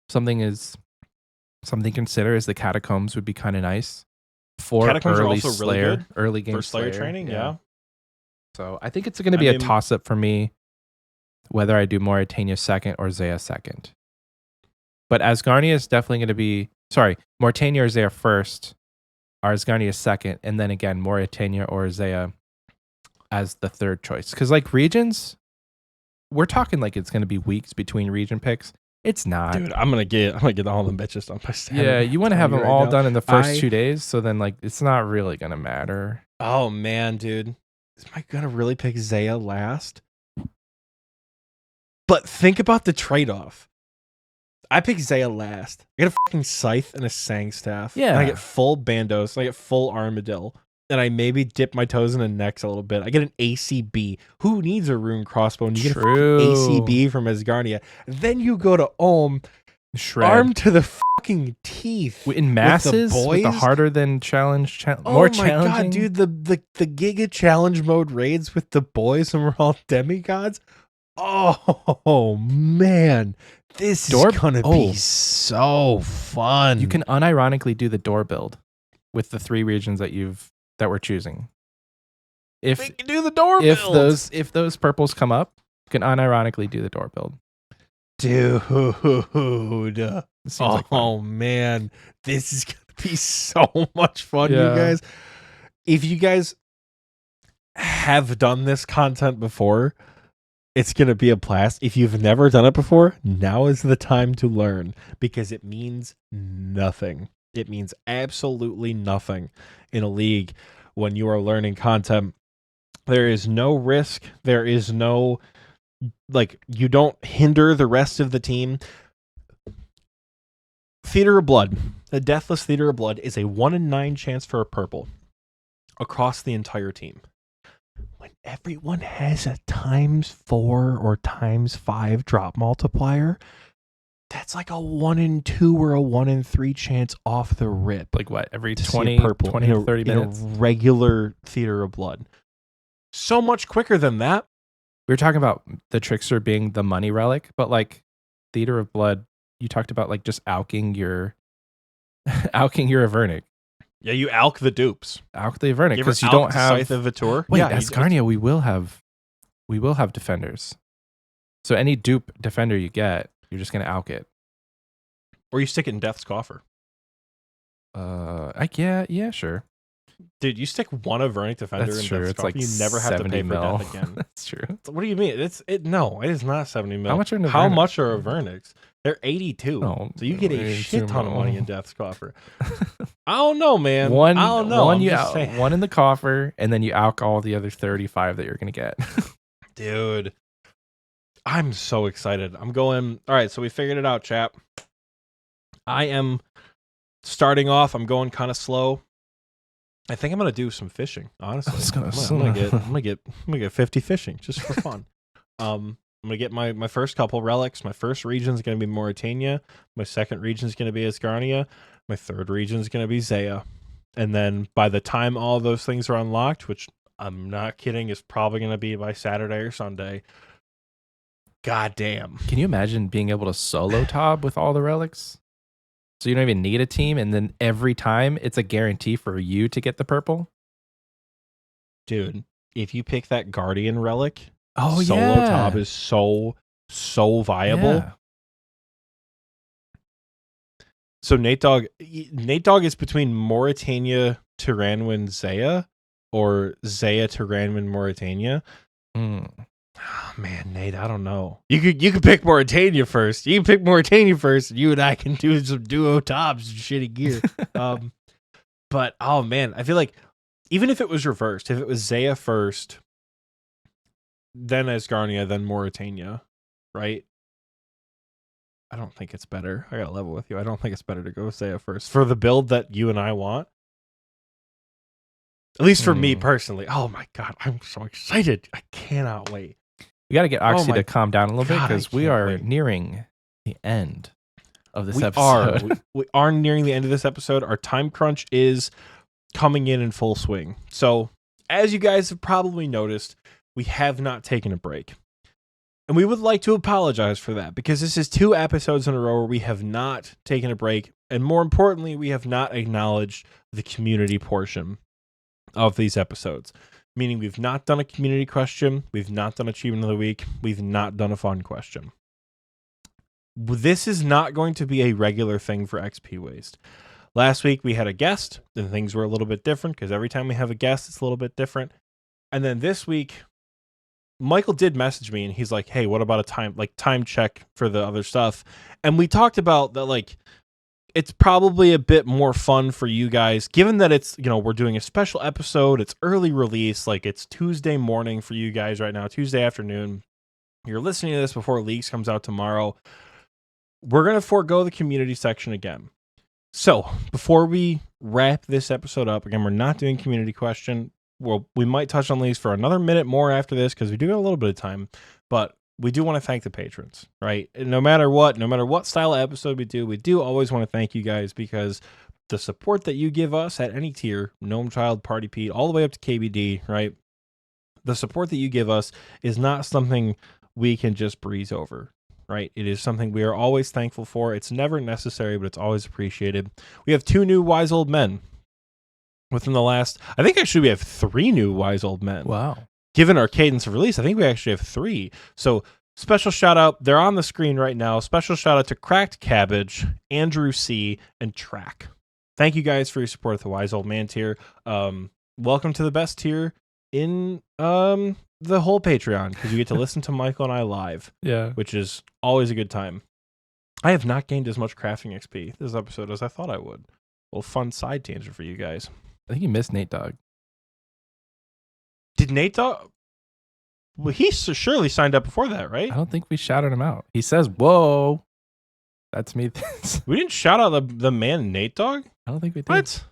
something to consider is the catacombs would be kind of nice for Catacombs are early also really Slayer, good early game for Slayer training. Yeah. So I think it's going to I be a mean- toss up for me whether I do Mauritania second or Zaya second. But Asgarnia is definitely going to be, Mauritania or Zaya first, Asgarnia second, and then again Mauritania or Zaya as the third choice. Because like regions, we're talking like it's going to be weeks between region picks. It's not. Dude, I'm gonna get all them bitches done by Saturday. Yeah, you want to have them right all now. done in the first 2 days, so then like it's not really going to matter. Oh man, dude. Am I gonna really pick Zaya last? But think about the trade-off. I pick Zaya last. I get a fucking scythe and a sang staff. Yeah. And I get full bandos. And I get full armadillo. And I maybe dip my toes in the necks a little bit. I get an ACB. Who needs a rune crossbow? And you get a fucking ACB from Asgarnia. Then you go to Shred. armed to the fucking teeth. In masses with the boys? harder than challenge, Oh more my challenging. god, dude! The Giga Challenge mode raids with the boys, and we're all demigods. Oh man, this is gonna be so fun. You can unironically do the door build with the 3 regions that we're choosing. we can do the door build. If those purples come up, you can unironically do the door build. Dude. It seems like fun. Oh man, this is gonna be so much fun, Yeah. you guys. If you guys have done this content before, it's gonna be a blast. If you've never done it before, now is the time to learn because it means nothing. It means absolutely nothing in a league when you are learning content. There is no risk. There is no you don't hinder the rest of the team. Theater of Blood, the Deathless Theater of Blood, is a 1 in 9 chance for a purple across the entire team. When everyone has a ×4 or ×5 drop multiplier, that's like a 1 in 2 or a 1 in 3 chance off the rip. Like what? Every To see 20, a purple 20 in to a, 30 in a minutes? regular Theater of Blood. So much quicker than that. We were talking about the Trickster being the money relic, but like Theater of Blood, you talked about like just alking your Avernic. Yeah, you alk the dupes. Alk the Avernic ever because you alked don't the have. Scythe of Vitor? Wait, Yeah, Asgarnia, we will have defenders. So any dupe defender you get, you're just gonna alk it. Or you stick it in Death's Coffer. Yeah, sure. Dude, you stick one Avernic defender That's in true. Death's It's Coffer, like you never have to 70 pay for mil. death again. That's true. What do you mean? No, it is not 70 mil. How much are an How Avernic? much are Avernics? They're 82. Oh, So you get a 82 shit ton of money mil. in Death's Coffer. I don't know, man. One, I don't know. One, I'm you just out, saying. one in the coffer, and then you alk all the other 35 that you're gonna get. Dude, I'm so excited. I'm going. All right, so we figured it out, chap. I am starting off. I'm going kind of slow. I think I'm gonna do some fishing. Honestly, I'm gonna get 50 fishing just for fun. I'm gonna get my first couple relics. My first region is gonna be Mauritania. My second region is gonna be Asgarnia. My third region is gonna be Zaya. And then by the time all those things are unlocked, which I'm not kidding, is probably gonna be by Saturday or Sunday. God damn. Can you imagine being able to solo top with all the relics? So you don't even need a team, and then every time it's a guarantee for you to get the purple? Dude, if you pick that Guardian relic, Oh, solo yeah. top is so viable. Yeah. So Nate Dogg is between Mauritania, Tyranwin, Zaya, or Zaya, Tyranwin, Mauritania. Mm. Oh, man, Nate, I don't know. You could pick Mauritania first. You can pick Mauritania first. And you and I can do some duo tops and shitty gear. But oh man, I feel like even if it was reversed, if it was Zaya first, then Asgarnia, then Mauritania, right? I don't think it's better. I gotta level with you. I don't think it's better to go Zaya first for the build that you and I want. At least for me personally. Oh my god, I'm so excited! I cannot wait. We got to get Oxie my to calm down a little bit God, because I we can't are wait. nearing the end of this We episode. we are nearing the end of this episode. Our time crunch is coming in full swing. So, as you guys have probably noticed, we have not taken a break. And we would like to apologize for that because this is 2 episodes in a row where we have not taken a break. And more importantly, we have not acknowledged the community portion of these episodes. Meaning we've not done a community question. We've not done Achievement of the Week. We've not done a fun question. This is not going to be a regular thing for Xpwaste. Last week we had a guest and things were a little bit different because every time we have a guest, it's a little bit different. And then this week, Michael did message me and he's like, hey, what about a time check for the other stuff? And we talked about that, like, it's probably a bit more fun for you guys, given that it's, we're doing a special episode. It's early release. Like, it's Tuesday morning for you guys right now, Tuesday afternoon. You're listening to this before Leagues comes out tomorrow. We're going to forego the community section again. So before we wrap this episode up, again, we're not doing community question. Well, we might touch on these for another minute more after this because we do got a little bit of time, but we do want to thank the patrons, right? And no matter what style of episode we do always want to thank you guys because the support that you give us at any tier, Gnome Child, Party Pete, all the way up to KBD, right? The support that you give us is not something we can just breeze over, right? It is something we are always thankful for. It's never necessary, but it's always appreciated. We have 2 new wise old men within the last, I think actually we have 3 new wise old men. Wow. Given our cadence of release, I think we actually have 3. So special shout out, they're on the screen right now. Special shout out to Cracked Cabbage, Andrew C, and Track. Thank you guys for your support of the wise old man tier. Welcome to the best tier in the whole Patreon because you get to listen to Michael and I live. Yeah. Which is always a good time. I have not gained as much crafting XP this episode as I thought I would. Well, fun side tangent for you guys. I think you missed Nate Dogg. Did Nate Dogg? Well, he surely signed up before that, right? I don't think we shouted him out. He says, whoa. That's me. We didn't shout out the man Nate Dogg? I don't think we did. What?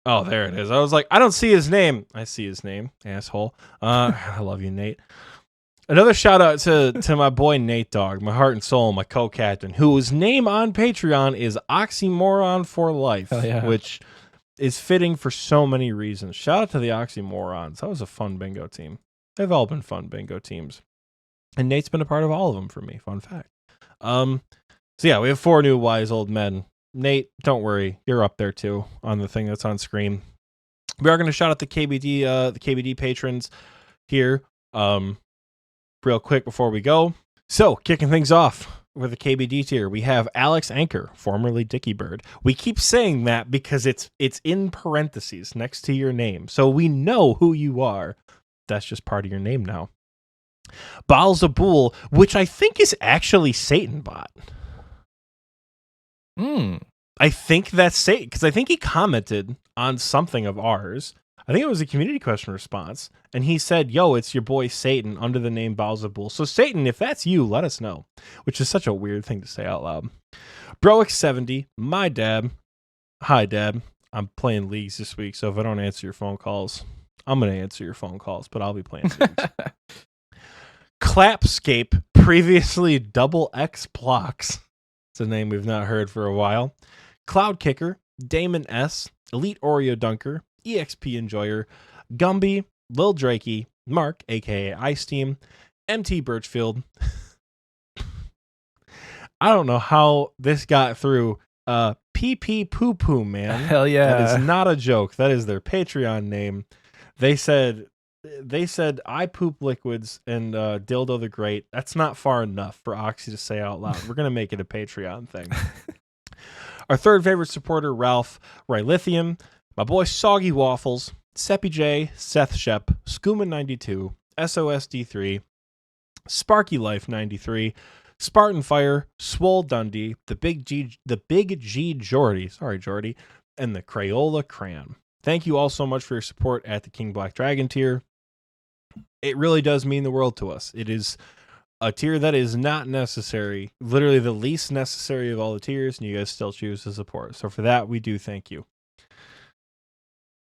Oh, there it is. I was like, I don't see his name. I see his name, asshole. I love you, Nate. Another shout out to my boy Nate Dogg, my heart and soul, my co-captain, whose name on Patreon is Oxymoron for Life, yeah. Which is fitting for so many reasons. Shout out to the Oxymorons. That was a fun bingo team. They've all been fun bingo teams. And Nate's been a part of all of them for me. Fun fact. So yeah, we have 4 new wise old men. Nate, don't worry. You're up there too on the thing that's on screen. We are going to shout out the KBD patrons here. Real quick before we go. So, kicking things off with the KBD tier, we have Alex Anchor, formerly Dickie Bird. We keep saying that because it's in parentheses next to your name. So we know who you are. That's just part of your name now. Baalzebul, which I think is actually SatanBot. I think that's Satan, because I think he commented on something of ours. I think it was a community question response, and he said, yo, it's your boy Satan under the name Baalzebul. So Satan, if that's you, let us know, which is such a weird thing to say out loud. Broic70, my dad. Hi, Dad. I'm playing Leagues this week, so if I don't answer your phone calls, I'm going to answer your phone calls, but I'll be playing Leagues. Clapscape, previously Double X Plox. It's a name we've not heard for a while. Cloud Kicker, Damon S, Elite Oreo Dunker, EXP Enjoyer, Gumby, Lil Drakey, Mark, aka Ice Team, MT Birchfield. I don't know how this got through. PP Poo Poo Man. Hell yeah. That is not a joke. That is their Patreon name. They said I poop liquids and Dildo the Great. That's not far enough for Oxie to say out loud. We're gonna make it a Patreon thing. Our third favorite supporter, Ralph Rylithium, my boy Soggy Waffles, Seppi J, Seth Shep, Skooma92, SOSD3, Sparky Life 93, Spartan Fire, Swole Dundee, the Big G Jordy, sorry Jordy, and the Crayola Cran. Thank you all so much for your support at the King Black Dragon tier. It really does mean the world to us. It is a tier that is not necessary, literally the least necessary of all the tiers, and you guys still choose to support. So for that, we do thank you.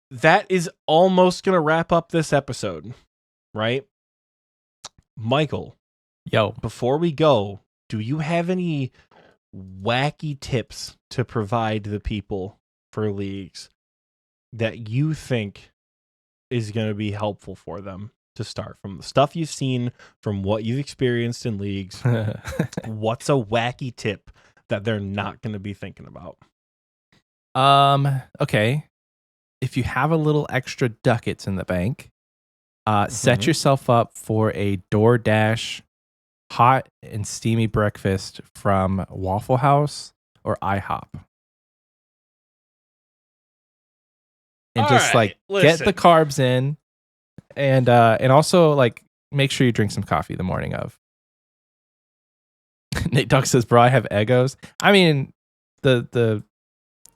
That is almost going to wrap up this episode, right? Michael, yo, before we go, do you have any wacky tips to provide the people for Leagues that you think is going to be helpful for them to start? From the stuff you've seen, from what you've experienced in leagues, what's a wacky tip that they're not going to be thinking about? Okay. If you have a little extra ducats in the bank, set yourself up for a DoorDash hot and steamy breakfast from Waffle House or IHOP. And just get the carbs in, and also like make sure you drink some coffee the morning of. Nate Duck says, "Bro, I have Eggos." I mean, the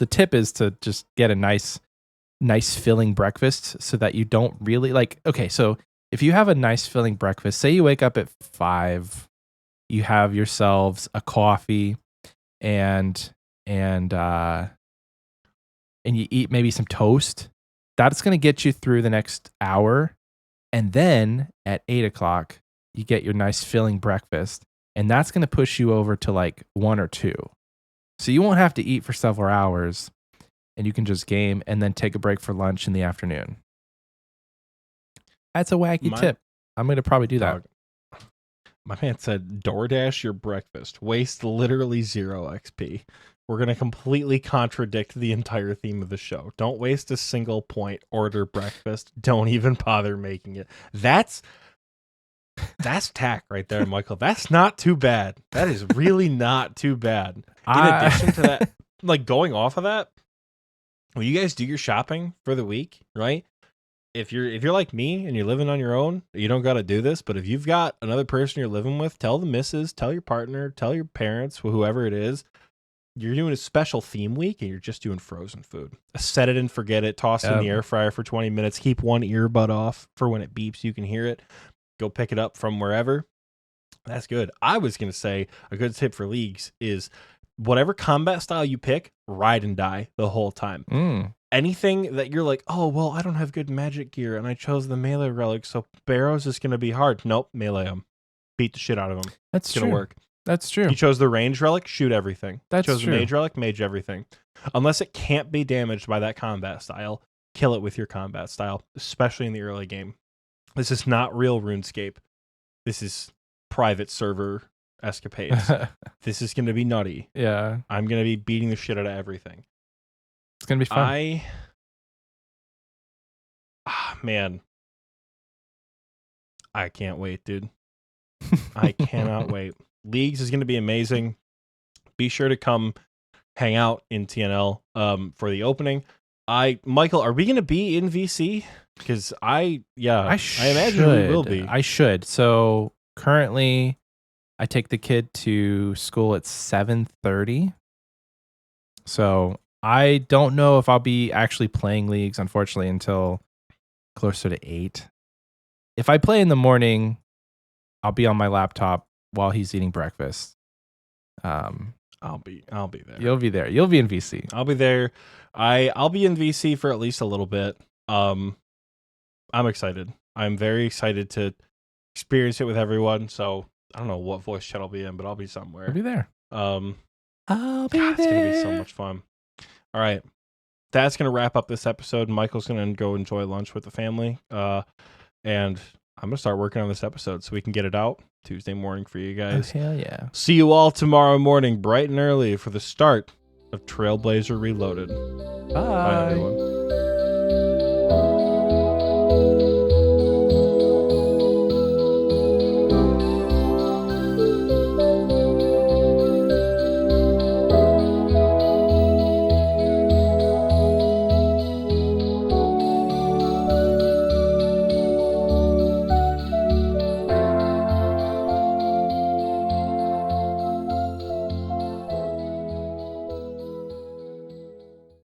tip is to just get a nice filling breakfast so that you don't really like. Okay, so if you have a nice filling breakfast, say you wake up at 5, you have yourselves a coffee, and you eat maybe some toast, that's going to get you through the next hour. And then at 8 o'clock, you get your nice filling breakfast. And that's going to push you over to like 1 or 2. So you won't have to eat for several hours. And you can just game and then take a break for lunch in the afternoon. That's a wacky tip. I'm going to probably do that. My man said, DoorDash your breakfast. Waste literally 0 XP. We're going to completely contradict the entire theme of the show. Don't waste a single point. Order breakfast. Don't even bother making it. That's tack right there, Michael. That's not too bad. That is really not too bad. In addition to that, like going off of that, when you guys do your shopping for the week, right? If you're like me and you're living on your own, you don't got to do this. But if you've got another person you're living with, tell the missus, tell your partner, tell your parents, whoever it is, you're doing a special theme week and you're just doing frozen food. Set it and forget it. Toss it in the air fryer for 20 minutes. Keep one earbud off for when it beeps, you can hear it. Go pick it up from wherever. That's good. I was going to say a good tip for leagues is whatever combat style you pick, ride and die the whole time. Anything that you're like, oh, well, I don't have good magic gear and I chose the melee relic, so Barrows is going to be hard. Nope, melee them. Beat the shit out of them. That's going to work. That's true. You chose the range relic, shoot everything. That's you chose true. the mage relic, mage everything. Unless it can't be damaged by that combat style, kill it with your combat style, especially in the early game. This is not real RuneScape. This is private server escapades. This is going to be nutty. Yeah. I'm going to be beating the shit out of everything. It's going to be fun. Man. I can't wait, dude. I cannot wait. Leagues is going to be amazing. Be sure to come hang out in TNL for the opening. Michael, are we going to be in VC? Because I imagine we will be. I should. So currently, I take the kid to school at 7:30. So I don't know if I'll be actually playing leagues, unfortunately, until closer to 8. If I play in the morning, I'll be on my laptop while he's eating breakfast. I'll be there. You'll be there. You'll be in VC. I'll be there. I'll be in VC for at least a little bit. I'm excited. I'm very excited to experience it with everyone. So I don't know what voice chat I'll be in, but I'll be somewhere. I'll be there. I'll be there. It's gonna be so much fun. All right. That's gonna wrap up this episode. Michael's gonna go enjoy lunch with the family. And I'm gonna start working on this episode so we can get it out Tuesday morning for you guys. Oh, hell yeah. See you all tomorrow morning, bright and early, for the start of Trailblazer Reloaded. Bye everyone.